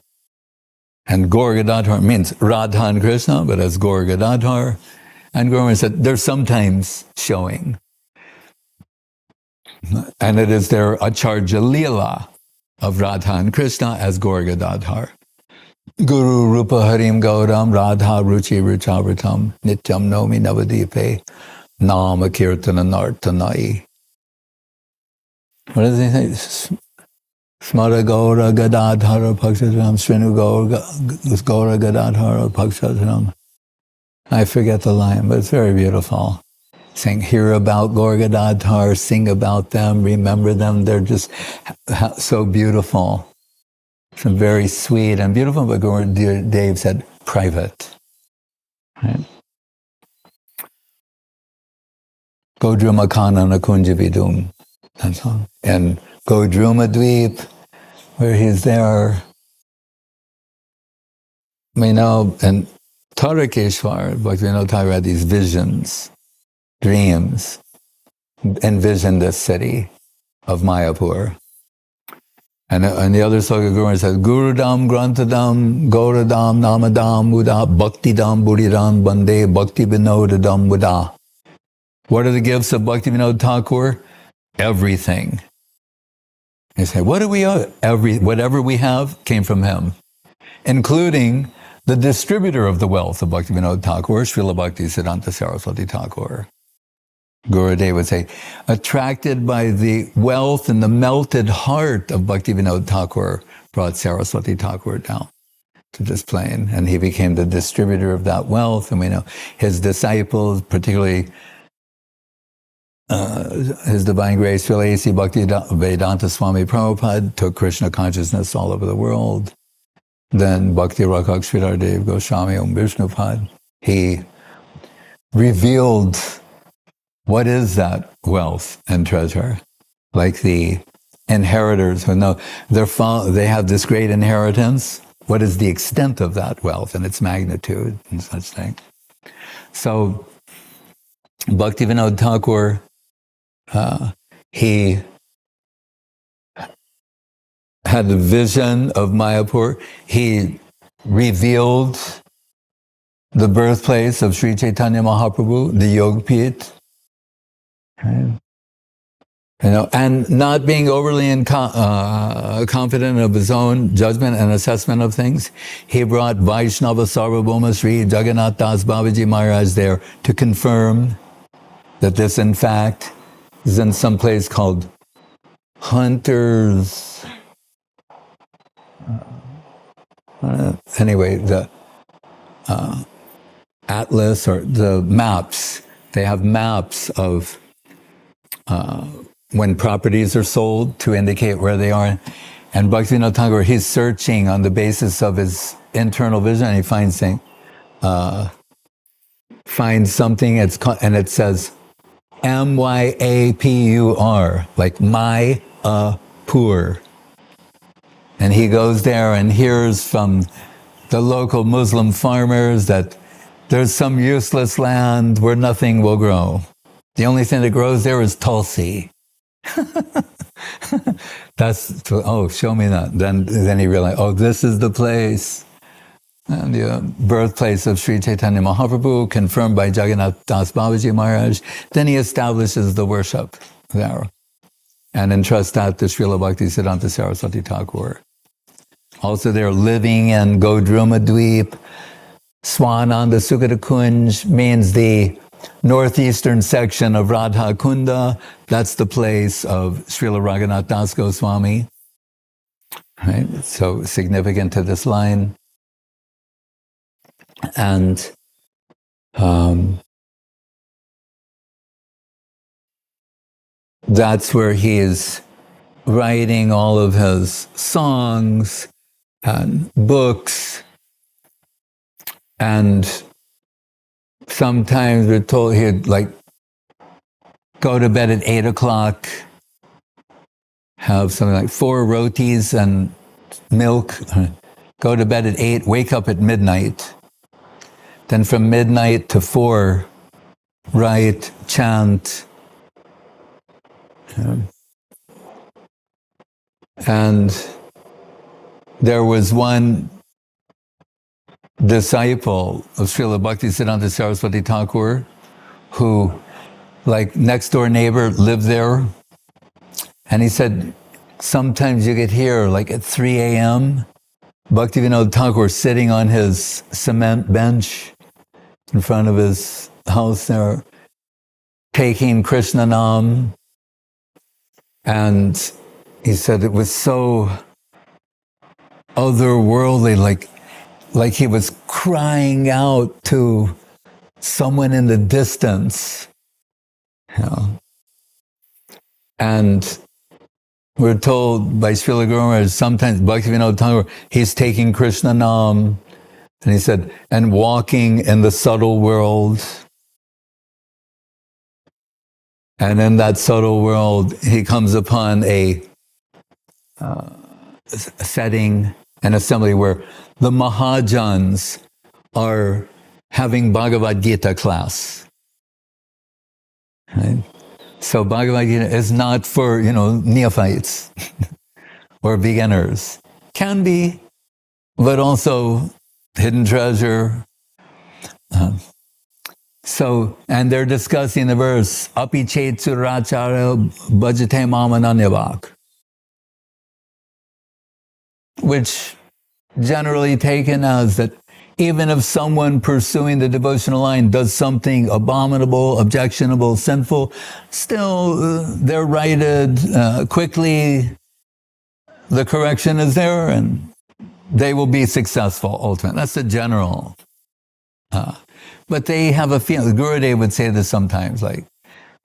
And Gaur-Gadadhar means Radha and Krishna, but as Gaur-Gadadhar. And Gaur said, they're sometimes showing. And it is their Acharya Leela of Radha and Krishna as Gaur-Gadadhar. Guru Rupa Harim Gauram Radha Ruchi Ruchavritam Nityam Nomi Navadipe Nama Kirtana Nartanai. What does he say? Smara Gaura Gadadhara Pakshatram Srinu Gaura Gadadhara Pakshatram. I forget the line, but it's very beautiful. Saying, hear about Gaur-Gadadhar, sing about them, remember them. They're just so beautiful. So very sweet and beautiful, but Gaur-Dev said private. Right? Godruma Kanana Kunjavidum. That's all. And Godruma Dweep, where he's there. We know, and Tarakeshwar, Bhaktivinod Thakur had these visions, dreams, envisioned this city of Mayapur. And the other sloka Guru says, Gurudam, Grantadam, Gauradam, Namadam, Buddha, Bhaktidam, Buddhidam, Bande, Bhaktivinodadam, Buddha. What are the gifts of Bhaktivinod Thakur? Everything. They say, what do we owe? Whatever we have came from him, including the distributor of the wealth of Bhaktivinod Thakur, Srila Bhaktisiddhanta Saraswati Thakur. Gurudev would say, attracted by the wealth and the melted heart of Bhaktivinod Thakur, brought Saraswati Thakur down to this plane, and he became the distributor of that wealth. And we know his disciples, particularly His Divine Grace Srila A.C. Bhaktivedanta Swami Prabhupada, took Krishna consciousness all over the world. Then Bhakti Rakak Srila Jiva Goswami Om Vishnupad, he revealed what is that wealth and treasure. Like the inheritors who know they have this great inheritance. What is the extent of that wealth and its magnitude and such things? So Bhaktivinod Thakur, he had the vision of Mayapur. He revealed the birthplace of Sri Chaitanya Mahaprabhu, the Yog Pith. Right? And not being overly confident of his own judgment and assessment of things, he brought Vaishnava Sarvabhauma Sri Raghunath Das Babaji Maharaj there to confirm that this, in fact, is in some place called Hunter's. Anyway, the atlas or the maps. They have maps of when properties are sold to indicate where they are. And Bhaktivinod Thakur, he's searching on the basis of his internal vision, and he finds something, and it says Myapur, like my-pur. And he goes there and hears from the local Muslim farmers that there's some useless land where nothing will grow. The only thing that grows there is tulsi. Show me that. Then he realized, this is the place. And the birthplace of Sri Chaitanya Mahaprabhu, confirmed by Jagannath Das Babaji Maharaj. Then he establishes the worship there and entrusts that to Srila Bhaktisiddhanta Saraswati Thakur. Also they're living in Godruma Dweep. Swananda Sukata Kunj means the northeastern section of Radha Kunda. That's the place of Srila Raghunath Das Goswami. Right? So significant to this line. And that's where he is writing all of his songs and books. And sometimes we're told he'd go to bed at 8 o'clock have something like 4 rotis and milk, go to bed at 8, wake up at midnight. Then from midnight to 4, write, chant. And there was one disciple of Srila Bhaktivedanta Saraswati Thakur who, like, next door neighbor lived there. And he said, sometimes you could hear, like at 3 a.m., Bhaktivinode Thakur sitting on his cement bench in front of his house there, taking Krishna Nam. And he said it was so otherworldly, like he was crying out to someone in the distance. You know? And we're told by Srila Guru Maharaj, sometimes Bhaktivinode Thakur, he's taking Krishna Nam, and he said, and walking in the subtle world. And in that subtle world, he comes upon a setting, an assembly where the Mahajans are having Bhagavad Gita class. Right? So Bhagavad Gita is not for, neophytes or beginners. Can be, but also hidden treasure. And they're discussing the verse, Api chet su-duracaro bhajate mam ananyabhak, which generally taken as that even if someone pursuing the devotional line does something abominable, objectionable, sinful, still they're righted quickly. The correction is there and they will be successful ultimately. That's the general. But they have a feeling, Gurudev would say this sometimes, like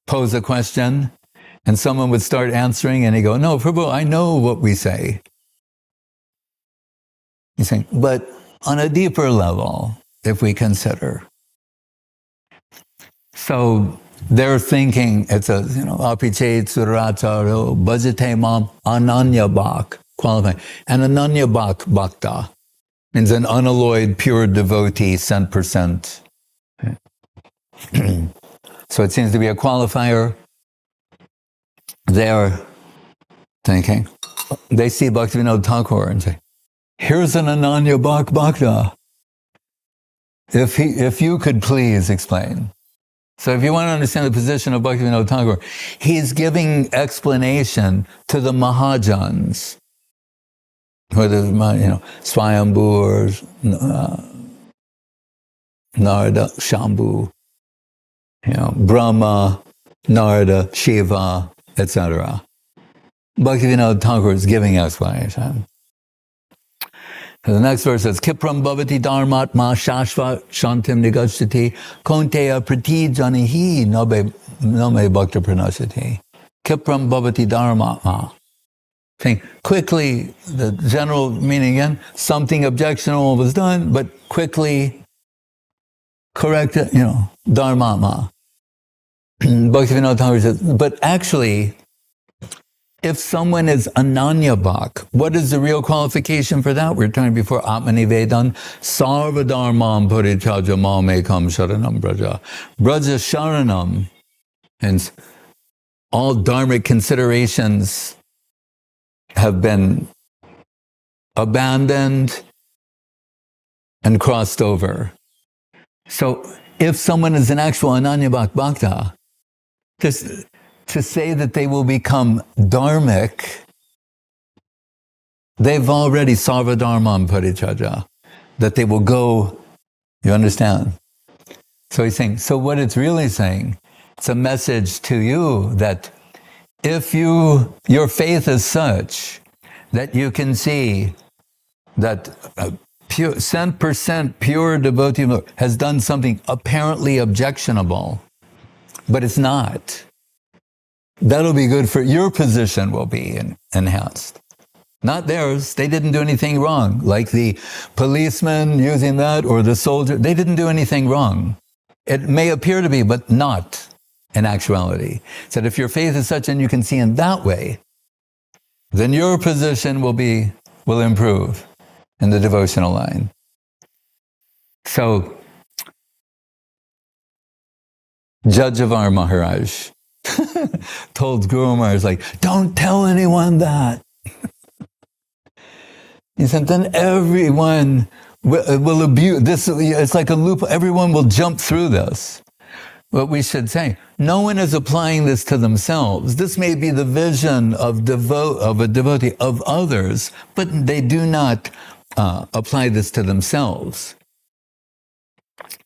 pose a question and someone would start answering and he'd go, no, Prabhu, I know what we say. He's saying, but on a deeper level, if we consider. So they're thinking it's a, api chet su-duracaro bhajate mam ananyabhak, qualifying. And ananyabhak bhakta means an unalloyed, pure devotee, 100%. So it seems to be a qualifier. They're thinking, they see Bhaktivinode Thakur and say, here's an Ananyabhak Bhakta. If you could please explain. So if you want to understand the position of Bhaktivinode Thakur, he's giving explanation to the Mahajans, whether Swayambhu or Narada, Shambhu, Brahma, Narada, Shiva, etc. Bhaktivinode Thakur is giving explanation. So the next verse says, Kipram bhavati dharmatma shashva shantim nigashati konteya prati janihi name bhakta pranashati. Kipram bhavati dharmatma. Think quickly, the general meaning again, something objectionable was done, but quickly correct it, dharmatma. Bhaktivinode Thakur says, but actually, if someone is ananyabhak, what is the real qualification for that? We were talking before, Atma-nivedana, sarva dharmam parichaja mamekam sharanam braja. Braja sharanam, and all dharmic considerations have been abandoned and crossed over. So if someone is an actual ananyabhak bhakta, to say that they will become dharmic, they've already sarva dharmam parichaja, that they will go, you understand? So he's saying, so what it's really saying, it's a message to you that if your faith is such that you can see that pure, 100% pure devotee has done something apparently objectionable, but it's not. That'll be good for your position, will be enhanced. Not theirs. They didn't do anything wrong. Like the policeman using that or the soldier, they didn't do anything wrong. It may appear to be, but not in actuality. So if your faith is such and you can see in that way, then your position will improve in the devotional line. So, Jajavar Maharaj told Guru Maharaj, like, don't tell anyone that. He said, then everyone will abuse this. It's like a loop. Everyone will jump through this. What we should say, no one is applying this to themselves. This may be the vision of a devotee of others, but they do not apply this to themselves.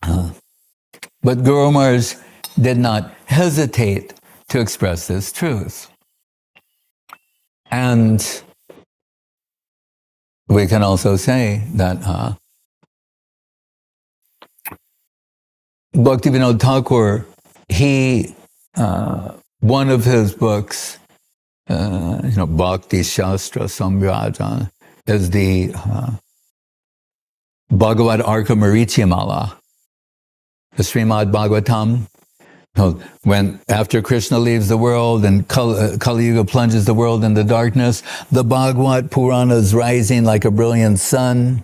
But Guru Maharaj did not hesitate to express this truth. And we can also say that Bhaktivinod Thakur, one of his books, Bhakti Shastra Samraja, is the Bhagavad Arka Marichimala, the Srimad Bhagavatam. When after Krishna leaves the world and Kali Yuga plunges the world into darkness, the Bhagavad Purana is rising like a brilliant sun,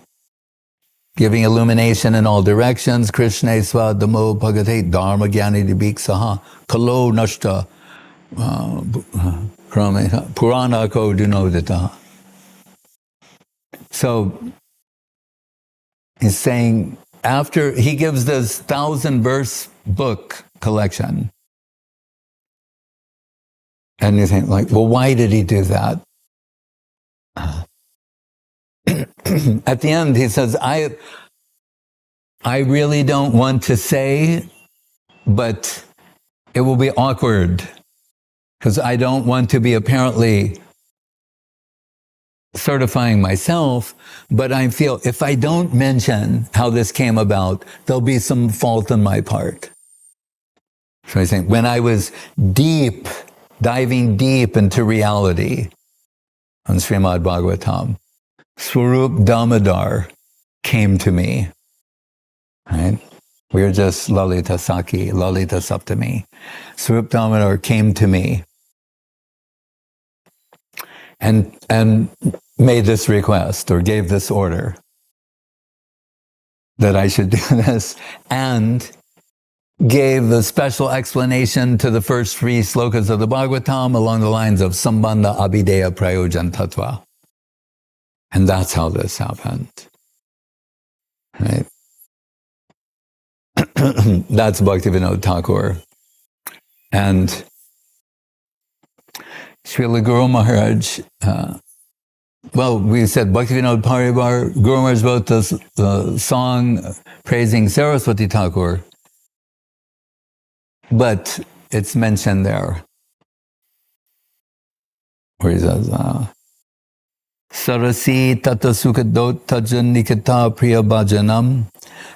giving illumination in all directions. Krishna Swadamo Bhagate Dharma Gyani Dibiksaha Kalo Nashta Purana Ko Dunodita. So he's saying, after he gives this 1,000-verse book collection, and you think, like, well, why did he do that? At the end, he says, I really don't want to say, but it will be awkward, because I don't want to be apparently certifying myself, but I feel if I don't mention how this came about, there'll be some fault on my part. So I think when I was diving deep into reality on Srimad Bhagavatam, Svarup Damodar came to me. Right? We were just Lalita Saki, Lalita Saptami. Svarup Damodar came to me and made this request, or gave this order, that I should do this, and gave the special explanation to the first 3 slokas of the Bhagavatam along the lines of Sambandha Abhideya Prayojan Tattva. And that's how this happened. Right? That's Bhaktivinod Thakur. And Srila Guru Maharaj, we said Bhaktivinode-paribar, Guru Maharaj wrote the song praising Saraswati Thakur, but it's mentioned there, where he says, Sarasi tata sukadot tajan nikata priya bhajanam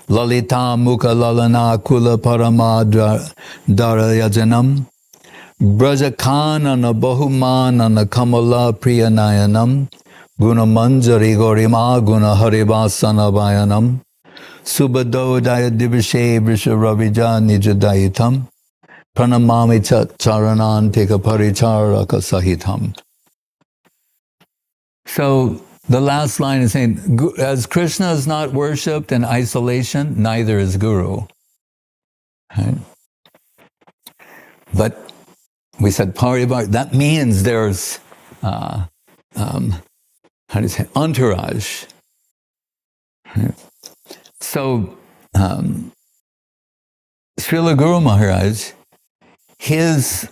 lalita mukha lalana kula parama darayajanam brajakanana bahumanana kamala priya nayanam guna manjari gorima guna harivasana vayanam subhadodaya divishe vrisha ravija nijadayitam pranamami charanan teka paricharaka sahitam. So the last line is saying, as Krishna is not worshipped in isolation, neither is Guru. Right? But we said paribar, that means there's, entourage. Right? So, Srila Guru Maharaj, his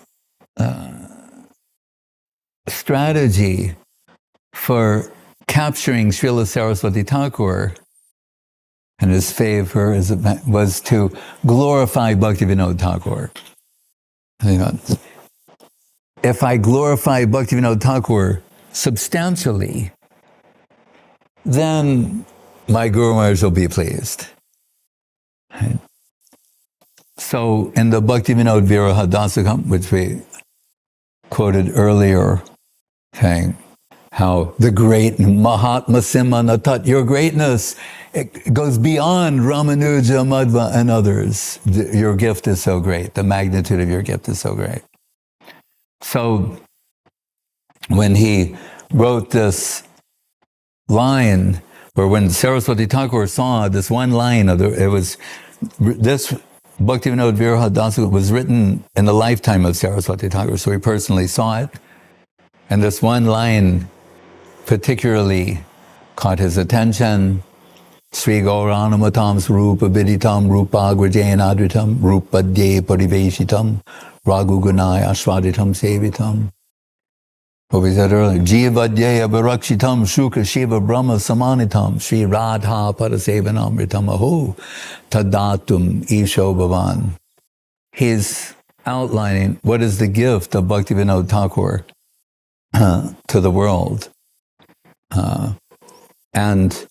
strategy for capturing Srila Saraswati Thakur and his favor was to glorify Bhaktivinod Thakur. If I glorify Bhaktivinod Thakur substantially, then my Guru Maharaj will be pleased. Right? So in the Bhaktivinod Viraha Dasakam, which we quoted earlier, saying how the great Mahatma Simhanatat, your greatness, it goes beyond Ramanuja, Madhva, and others. Your gift is so great. The magnitude of your gift is so great. So when he wrote this line, or when Saraswati Thakur saw this one line of this Bhaktivinode-paribar of Saraswat was written in the lifetime of Saraswati Thakur, so he personally saw it. And this one line particularly caught his attention. Sri Gauranamattam Svarupa Viditam Rupa Grajayanadritam Rupa De Pariveshitam Raghugunaya Ashwaditam Sevitam. What we said earlier, Jiva Barakshitam Shuka Shiva Brahma Samanitam Sri Radha Parasevanam Ritamaho Tadatum Isho Bhavan. He's outlining what is the gift of Bhaktivinode Thakur to the world. And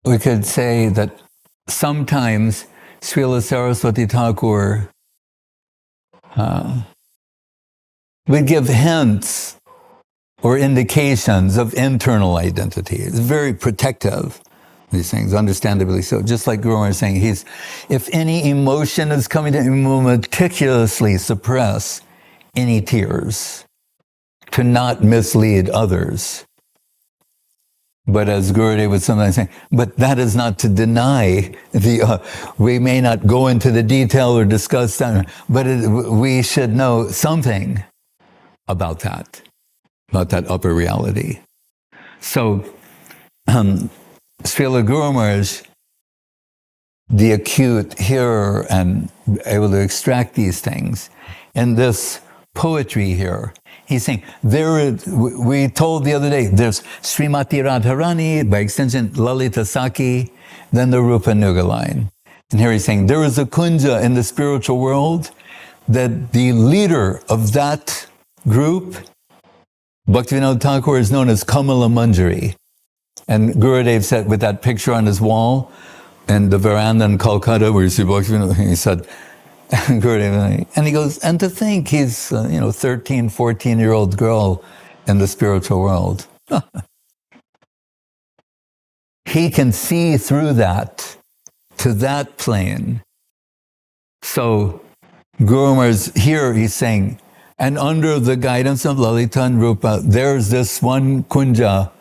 we could say that sometimes Srila Saraswati Thakur would give hints or indications of internal identity. It's very protective, these things, understandably so. Just like Guru Maharaj is saying, if any emotion is coming to him, he will meticulously suppress any tears to not mislead others. But as Gurudev would sometimes say, but that is not to deny we may not go into the detail or discuss that, but we should know something about that upper reality. So, Srila Guru Maharaj, the acute hearer and able to extract these things, in this poetry here, he's saying, we told the other day, there's Srimati Radharani, by extension Lalita Saki, then the Rupa-nuga line. And here he's saying, there is a kunja in the spiritual world that the leader of that group, Bhaktivinode Thakur, is known as Kamala Manjari. And Gurudev said, with that picture on his wall, in the veranda in Calcutta, where you see Bhaktivinode, he said, and he goes, and to think he's 13, 14-year-old girl in the spiritual world. He can see through that to that plane. So Guru Maharaj here, he's saying, and under the guidance of Lalita and Rupa, there's this one kunja,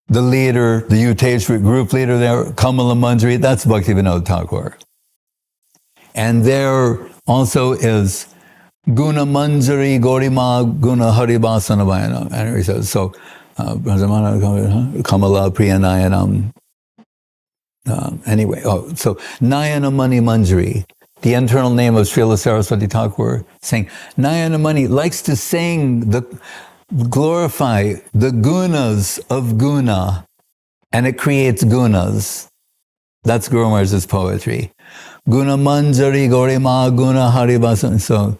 the leader, the Uteshwar group leader there, Kamala Manjari, that's Bhaktivinode Thakur. And there also is Guna Manjari Gorima Guna Haribhasanavayana. And he says, so, Kamala Priyanayanam. Anyway, so Nayana Mani Manjari, the internal name of Srila Saraswati Thakur, saying, Nayana Mani likes to sing, glorify the gunas of guna, and it creates gunas. That's Guru Maharaj's poetry. Guna Manjari Gorima Guna Haribhasan. So,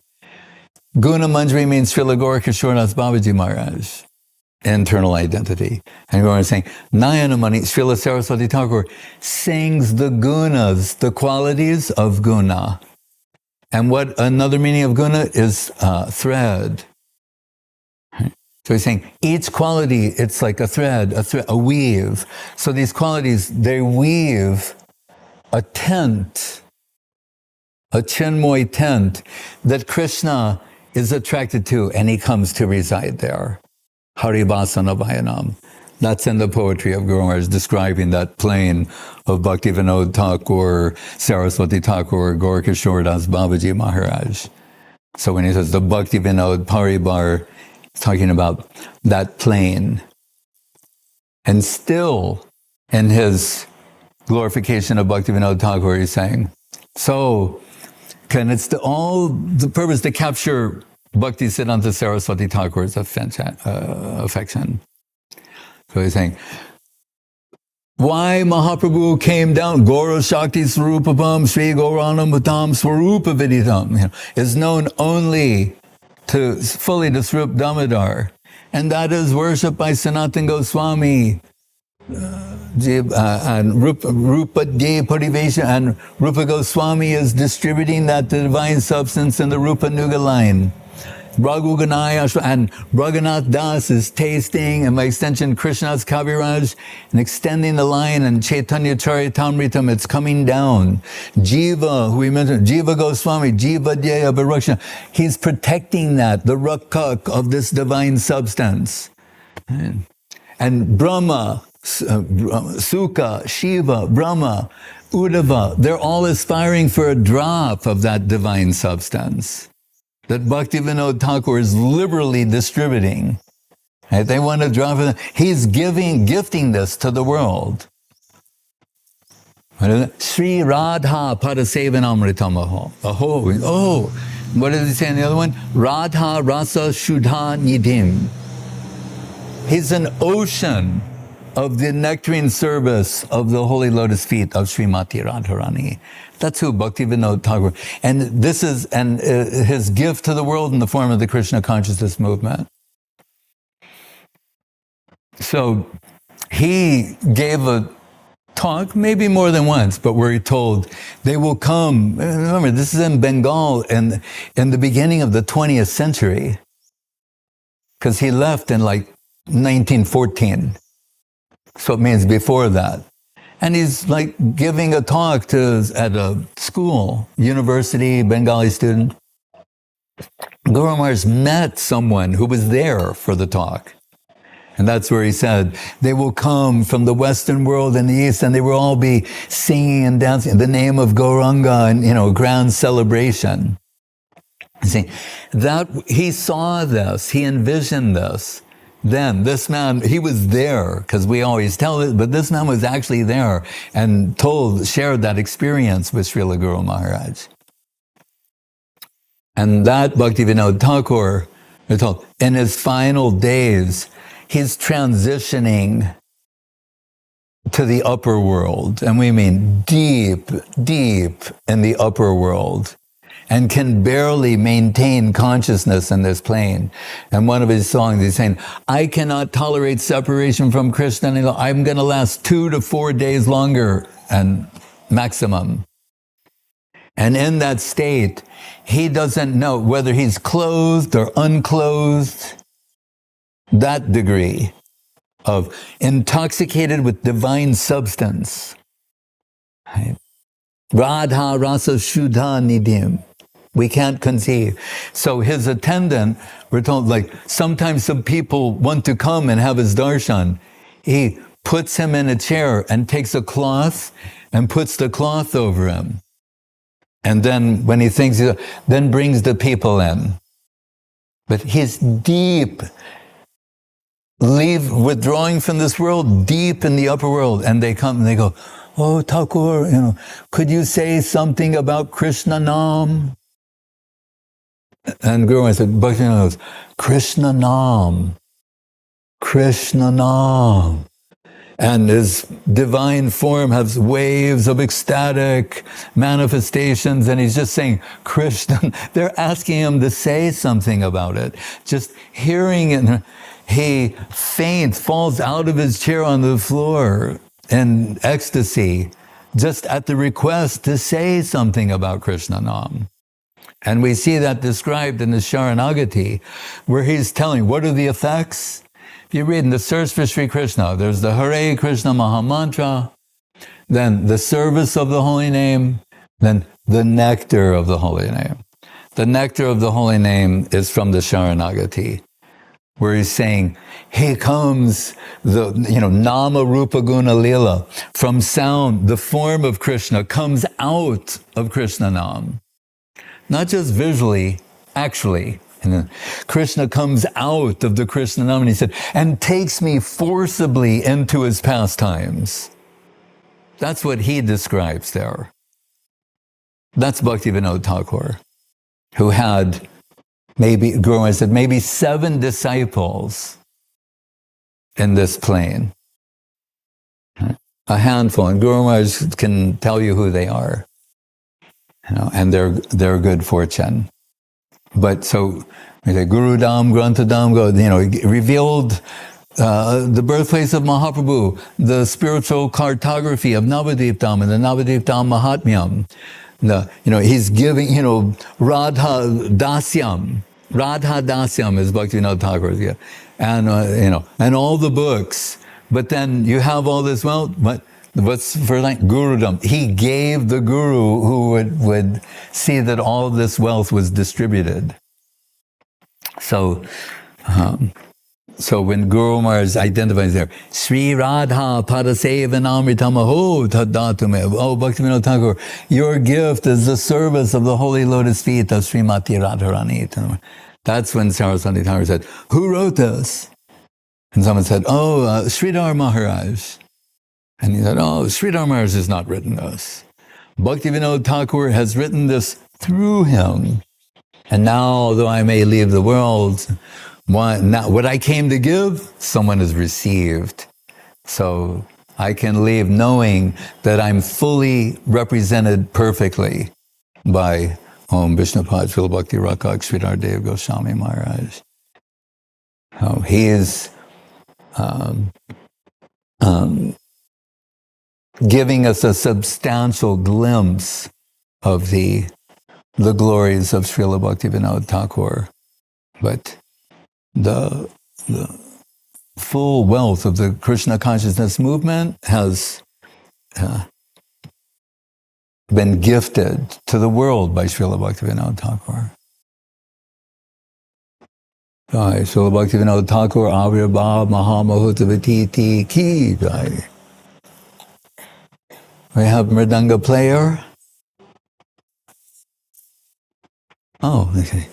Guna Manjari means Srila Gaur-Gadadhar Das Babaji Maharaj, internal identity. And Guru Maharaj is saying, Nayana Mani, Srila Saraswati Thakur sings the gunas, the qualities of guna. And what another meaning of guna is thread. So he's saying each quality, it's like a thread, a weave. So these qualities, they weave a tent, a chinmoy tent that Krishna is attracted to, and he comes to reside there. Haribhasanavayanam. That's in the poetry of Guru Maharaj, describing that plane of Bhaktivinode Thakur, Saraswati Thakur, Gaur-Gadadhar Das Babaji Maharaj. So when he says the Bhaktivinode-paribar, he's talking about that plane. And still, in his glorification of Bhaktivinode Thakur, he's saying, so, it's the purpose to capture Bhakti Siddhanta Saraswati Thakur's affection. So he's saying, why Mahaprabhu came down, Gora Shakti Swarupapam Sri Gauranamatam Svarupa Viditam, is known only fully to Svarup Damodar. And that is worshipped by Sanatana Goswami, and Rupa-nuga-parivarsha, and Rupa Goswami is distributing that divine substance in the Rupa-nuga line. Raghunath and Raghunath Das is tasting, and by extension Krishna's Kaviraj, and extending the line, and Chaitanya Charitamritam, it's coming down. Jiva, who we mentioned, Jiva Goswami, Digvijaya Bharakshana, he's protecting that, the rakak of this divine substance. And Brahma, Sukha, Shiva, Brahma, Uddhava, they're all aspiring for a drop of that divine substance that Bhaktivinod Thakur is liberally distributing. Right? They want to drop it. He's gifting this to the world. What is it? Sri Radha Padasevanamritamaho. Oh, what does he say in the other one? Radha Rasa Shuddha Nidhim. He's an ocean of the nectarine service of the holy lotus feet of Srimati Radharani. That's who Bhaktivinod Thakur. And this is his gift to the world in the form of the Krishna consciousness movement. So he gave a talk, maybe more than once, but where he told they will come. Remember, this is in Bengal in the beginning of the 20th century, because he left in like 1914. So it means before that. And he's like giving a talk at a school, university, Bengali student. Guru Maharaj met someone who was there for the talk. And that's where he said, they will come from the Western world and the East, and they will all be singing and dancing in the name of Gauranga and, grand celebration. See, that he saw this, he envisioned this. Then this man, he was there, because we always tell it, but this man was actually there and shared that experience with Srila Guru Maharaj. And that Bhaktivinod Thakur, we're told, in his final days, he's transitioning to the upper world. And we mean deep, deep in the upper world, and can barely maintain consciousness in this plane. And one of his songs, he's saying, I cannot tolerate separation from Krishna any longer. I'm going to last 2 to 4 days longer, and maximum. And in that state, he doesn't know whether he's clothed or unclothed. That degree of intoxicated with divine substance. Right? Radha Rasa Shuddha Nidhim. We can't conceive. So his attendant, we're told, like, sometimes some people want to come and have his darshan. He puts him in a chair and takes a cloth and puts the cloth over him. And then when he thinks, then brings the people in. But he's deep, withdrawing from this world, deep in the upper world. And they come and they go, oh, Thakur, could you say something about Krishna Nam? And Guru said, Bhaktivinoda goes, Krishna Nam, Krishna Nam. And his divine form has waves of ecstatic manifestations, and he's just saying, Krishna. They're asking him to say something about it. Just hearing it, he faints, falls out of his chair on the floor in ecstasy, just at the request to say something about Krishna Nam. And we see that described in the sharanagati, where he's telling, what are the effects? If you read in the Search for Sri Krishna, there's the Hare Krishna Mahamantra, then the service of the holy name, then the nectar of the holy name. The nectar of the holy name is from the sharanagati, where he's saying, here comes the, Nama Rupa Guna Lila. From sound, the form of Krishna comes out of Krishna Nam. Not just visually, actually. And Krishna comes out of the Krishna Nam, and he said, and takes me forcibly into his pastimes. That's what he describes there. That's Bhaktivinod Thakur, who had Guru Maharaj said, maybe 7 disciples in this plane. A handful, and Guru Maharaj can tell you who they are. And they're good fortune. But so we say Guru Dham, Grantha Dham, revealed the birthplace of Mahaprabhu, the spiritual cartography of Navadiptam and the Navadiptam Mahatmyam. He's giving, Radha Dasyam. Radha Dasyam is Bhaktivinod Thakur's, yeah. And, and all the books. But then you have all this wealth, but what's for like Gurudam? He gave the guru who would see that all this wealth was distributed. So when Guru Maharaj identifies there, Sri Radha Padasevanamritamaho Tadatume. Oh, Bhaktivinod Thakur, your gift is the service of the holy lotus feet of Srimati Radharani. That's when Saraswati Thakur said, who wrote this? And someone said, Sridhar Maharaj. And he said, Sridhar Maharaj has not written this. Bhaktivinod Thakur has written this through him. And now, though I may leave the world, what I came to give, someone has received. So I can leave knowing that I'm fully represented perfectly by Om Vishnupad Srila Bhakti Rakak Sridhar Dev Goswami Maharaj. He is giving us a substantial glimpse of the glories of Srila Bhaktivinod Thakur. But the full wealth of the Krishna consciousness movement has been gifted to the world by Srila Bhaktivinod Thakur. Jai Srila Bhaktivinod Thakur Avirbhav Mahamahutavati Ki Jai. We have Mridanga player. Oh, okay.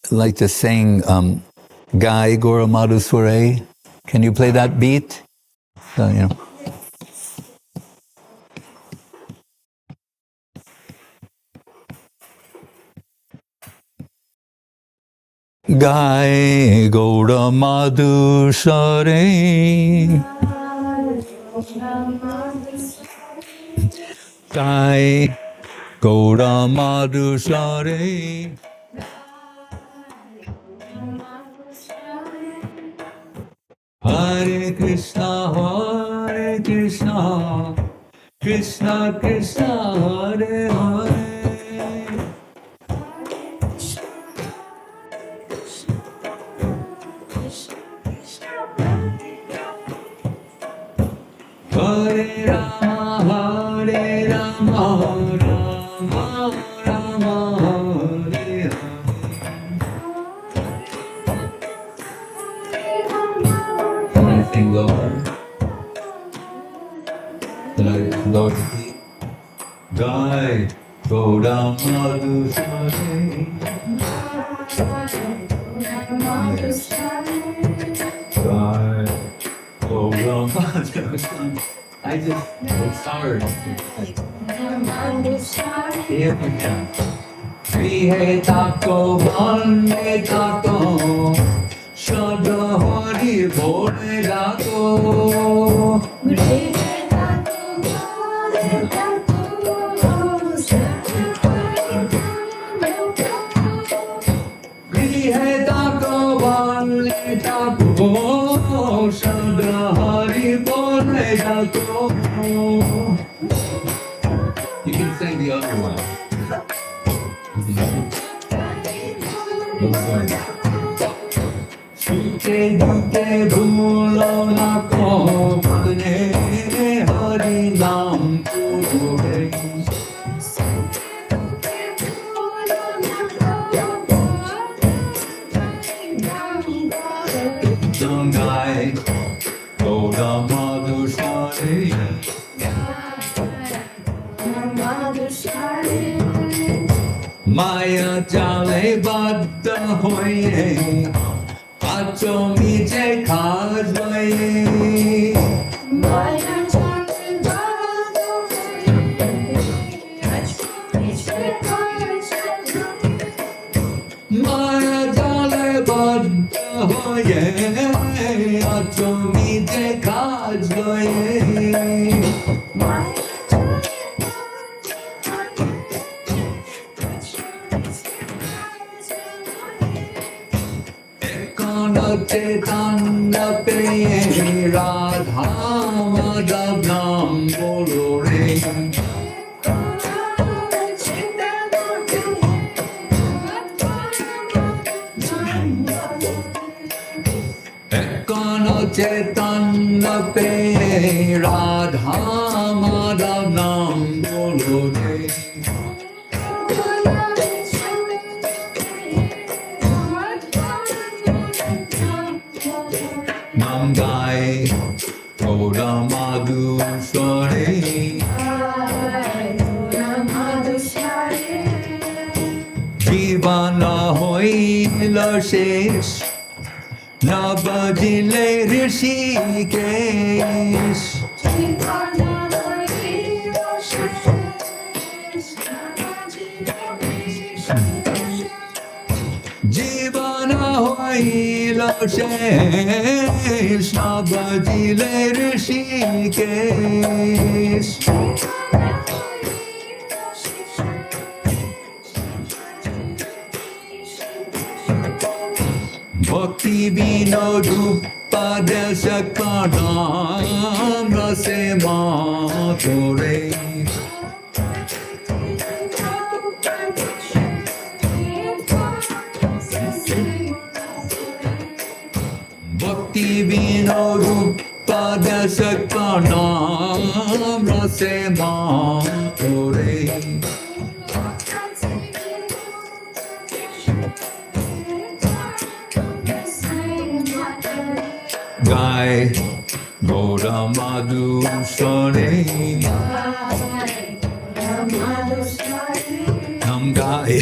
I'd like to sing Gai Gora Madhusware. Can you play that beat? Gai Gora Madhusware. Gai Gora Madhusware. Hare Krishna, Krishna Krishna, Hare Hare. Hare Rama, Rama Rama, Hare Hare. Lord, Lord, Gai Gora Madhusware. Gai Gora Madhusware. It's hard. Here we go. Krihe Tako, Vande Tako, Shadha Hari Bole Tako. Krihe Tako, Vande Tako, Shadha Hari Bole Tako. You can sing the other one. Sute dute bhulo na ko, Padne Hari Naam Pure. Gai Gora Madhusware. Maya jale baddha hoye, acho mije khaj hoye. Maya jale baddha hoye, acho mije khaj hoye. Maya jale baddha hoye, acho mije khaj hoye. Chetan pe Radha Madhav Nam bolo re. Ekana Chaitanya pe Radha Madhav Nam bolo re. Nam gai Gaura Madhu Sware. Jivana hoila shesh na bajile rishikesh. Jivana hoila shesh na bajile rishikesh. Bhaktivinode-paribar of Saraswat Math. Bhaktivinode-paribar of Saraswat Math. Gai Gaura Madhu Sware. Nam Gai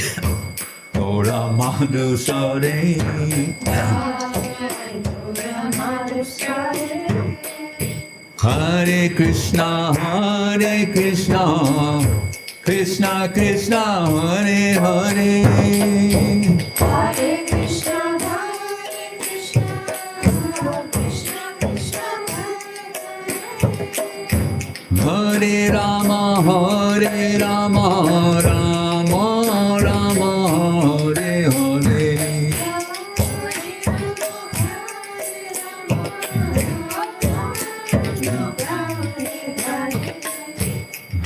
Gaura Madhu Sware. Hare Krishna, Krishna Krishna, Hare Hare. Hare Krishna, Hare Rama, Rama Rama, Hare Hare.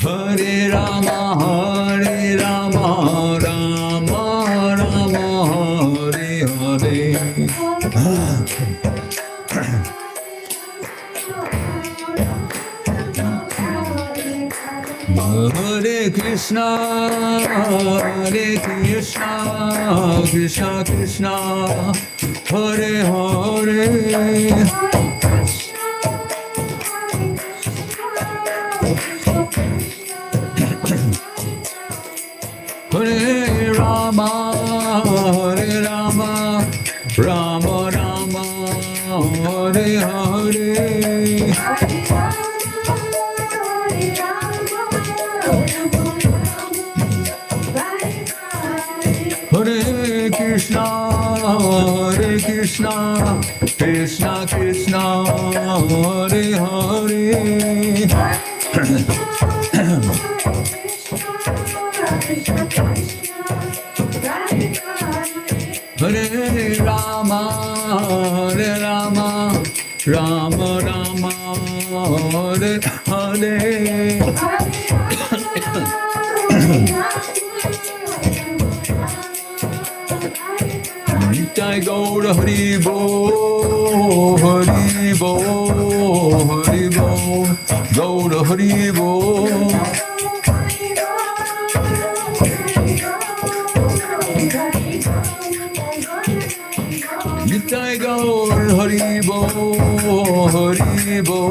Hare Rama, Rama Rama, Hare Hare. Hare Krishna, Krishna Krishna, Hare Hare. Hare Rama, Rama Rama, Hare Hare. Hare Krishna, Krishna Krishna, Hare Hare. Hare Rama, Rama Rama, Hare Hare. Jai Gaur Hari Bo, Hari Bo, Hari Bo, Gaur Hari Bo. Jai Gaur Hari Bo, Hari Bo,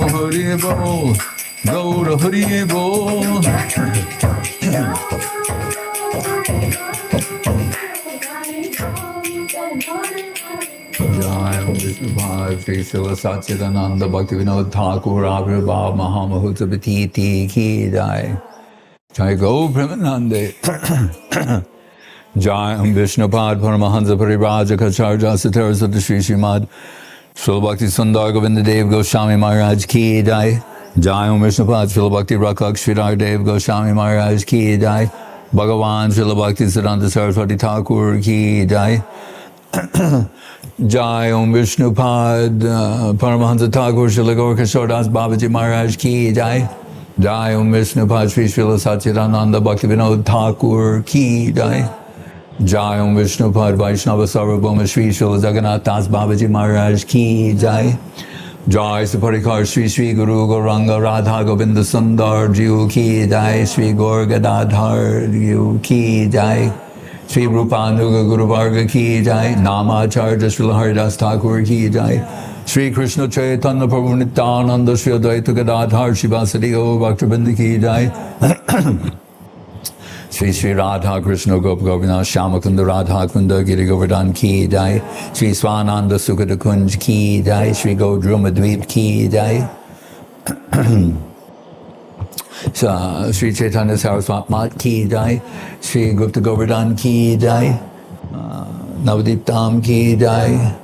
Hari Bo, Gaur Hari Bo. Shri Srila Satchidananda Bhaktivinod Thakur Abhirabhav Mahamahutsa Bhatiti Ki Jai. Jai Go Premanande. Jai Vishnupad Paramahansa Paribhajaka Charja Satara Sutta Shri Srimad Srila Bhakti Sundar Govinda Dev Goswami Maharaj Ki Jai. Jai Vishnupad Srila Bhakti Rakak Sridhar Dev Goswami Maharaj Ki Jai. Bhagavan Srila Bhakti Siddhanta Saraswati Thakur Ki Jai. Jai Om Vishnupad Paramahansa Thakur Srila Gaur-Gadadhar Das Babaji Maharaj Ki Jai. Jai Om Vishnupad Sri Srila Satchidananda Bhaktivinod Thakur Ki Jai. Jai Om Vishnupad Vaishnava Sarvabhauma Sri Srila Raghunath Das Babaji Maharaj Ki Jai. Jai Saparikar Sri Sri Guru Gauranga Radha Govinda Sundar Jiu Ki Jai. Sri Gaur-Gadadhar Jiu Ki Jai. Sri Rupa-nuga Guru Varga Ki Jai. Namacharya Srila Haridas Thakur Ki Jai. Sri Krishna Chaitanya Prabhu Nityananda Sri Advaita Gadadhar Shivasadi Bhaktivedanta Ki Jai. Sri Radha Krishna Gop Govinath Shyamakunda Radha Kunda Giri Govardhan Ki Jai. Sri Swananda Sukata Kunj Ki Jai. Sri Godrumadvip Ki Jai. Sri Chaitanya Saraswat Math Ki Jai. Sri Gupta Govardhan Ki Jai. Navadip Dham Ki Jai.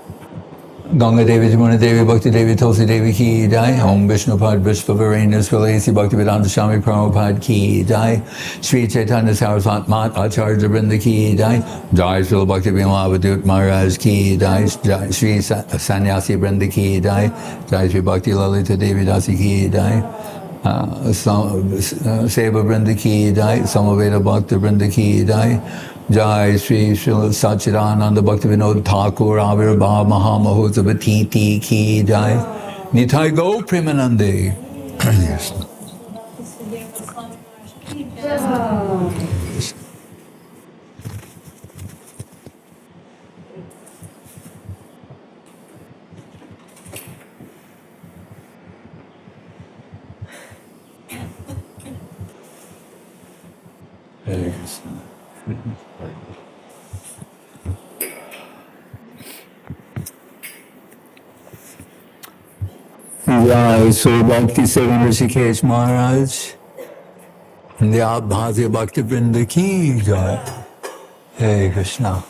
Ganga Devi, Jamuna Devi, Bhakti Devi, Tulsi Devi Ki Jai. Om Vishnupad Vishvavarena Srilesi Bhaktivedanta Swami Prabhupada Ki Jai. Sri Chaitanya Saraswat Math Acharya Vrinda Ki Jai. Jai Srila Bhaktivinod Maharaj Ki Jai. Sri Sannyasi Vrinda Ki Jai. Jai Sri Bhakti Lalita Devi Dasi Ki Jai. Seva Vrinda Ki Jai. Samaveda Bhakta Vrinda Ki Jai. Jai Sri Srila Satchidananda Bhaktivinod Thakur Avirbhav Mahamahotsavatiti Ki Jai. Nitai Go Premanande. Yes. Hare Krishna. Jai Sri Bhakti Sevan Rishikesh Maharaj. The Abhazya Bhakti Vrinda Ki Jai. Hare Krishna.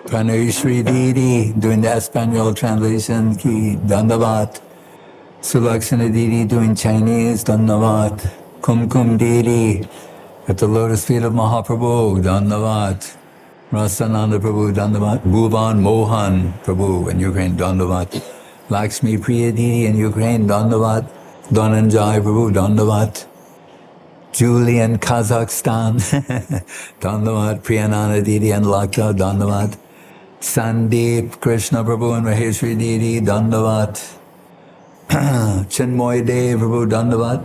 Pranay Shri Didi doing the Espanol translation Ki Dandavat. Sulakshana Didi doing Chinese Dandavat. Kum Didi at the lotus feet of Mahaprabhu Dandavat. Rasananda Prabhu Dandavat. Bhuvan Mohan Prabhu in Ukraine Dandavat. Lakshmi Priya Didi in Ukraine Dandavat. Dhananjay Prabhu Dandavat. Julie in Kazakhstan Dandavat. Priyananda Didi and Lakta Dandavat. Sandeep Krishna Prabhu and Maheshwari Didi Dandavat. Chinmoy Dev Prabhu Dandavat.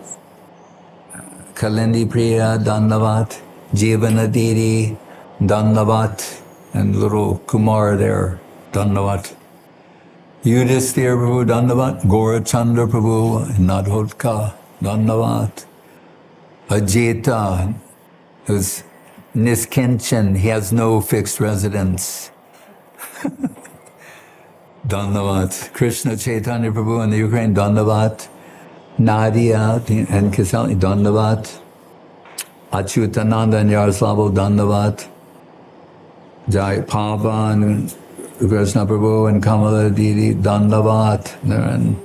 Kalindi Priya Dandavat. Jivana Didi Dandavat. And little Kumar there Dandavat. Yudhisthira Prabhu Dandavat. Gaurachandra Prabhu Nadhotka Dandavat. Ajita, who's Niskinchan, he has no fixed residence. Dandavat. Krishna Chaitanya Prabhu in the Ukraine, Dandavat. Nadia and Kisali, Dandavat. Achyutananda and Yaroslavo, Dandavat. Jai Pavan, Krishna Prabhu and Kamala Didi, Dandavat. They're in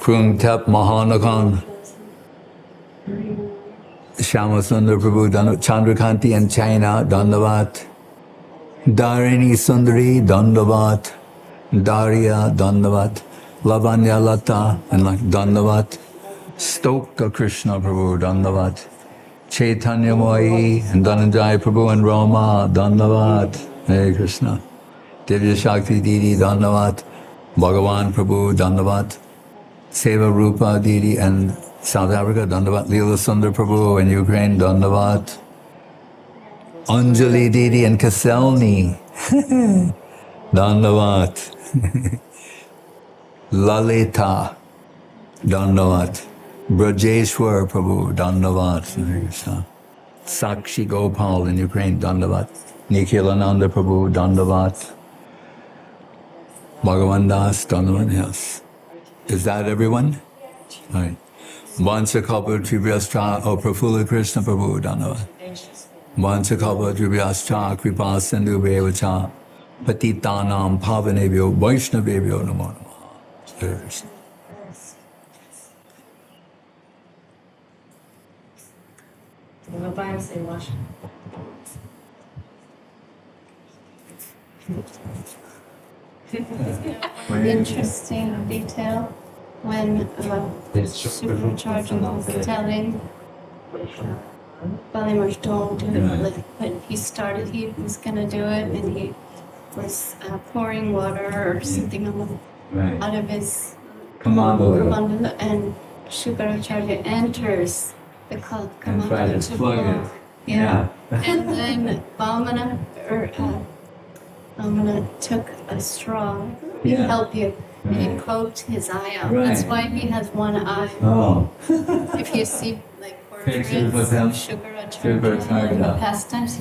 Krungtep Mahanakan. Shyamasundar Prabhu, Chandrakanti and China, Dandavat. Dharini Sundari, Dandavat. Daria, Dandavat. Lavanya Lata, and like Dandavat. Stoka Krishna Prabhu, Dandavat. Chaitanya Moyi, and Dhananjaya Prabhu and Rama, Dandavat. Hare Krishna. Divya Shakti Didi, Dandavat. Bhagavan Prabhu, Dandavat. Seva Rupa Didi and South Africa, Dandavat. Leela Sundar Prabhu in Ukraine, Dandavat. Anjali Didi and Kaselni, Dandavat. Lalita, Dandavat. Brajeshwar Prabhu, Dandavat. Sakshi Gopal in Ukraine, Dandavat. Nikhilananda Prabhu, Dandavat. Bhagavan Das, Dandavat, yes. Is that everyone? All right. Vansakalpa Trivyascha, O Prafula Krishna Prabhu, Dandavat. Vansakalpa Trivyascha, Kripa Sindhu Bevacha, Patitanam Pavanebhyo, Vaishnavebhyo Namo Namaha. Interesting detail when Supercharger was telling Bali Maharaj don't do it, like, when he started, he was gonna do it, and he was pouring water or something out of his kamanda, and Shukaracharya enters the kamanda to blow. Yeah. And then Vamana took a straw to help you. And he poked his eye out. That's why he has one eye. Oh. If you see like portraits of Shukaracharya in the pastimes,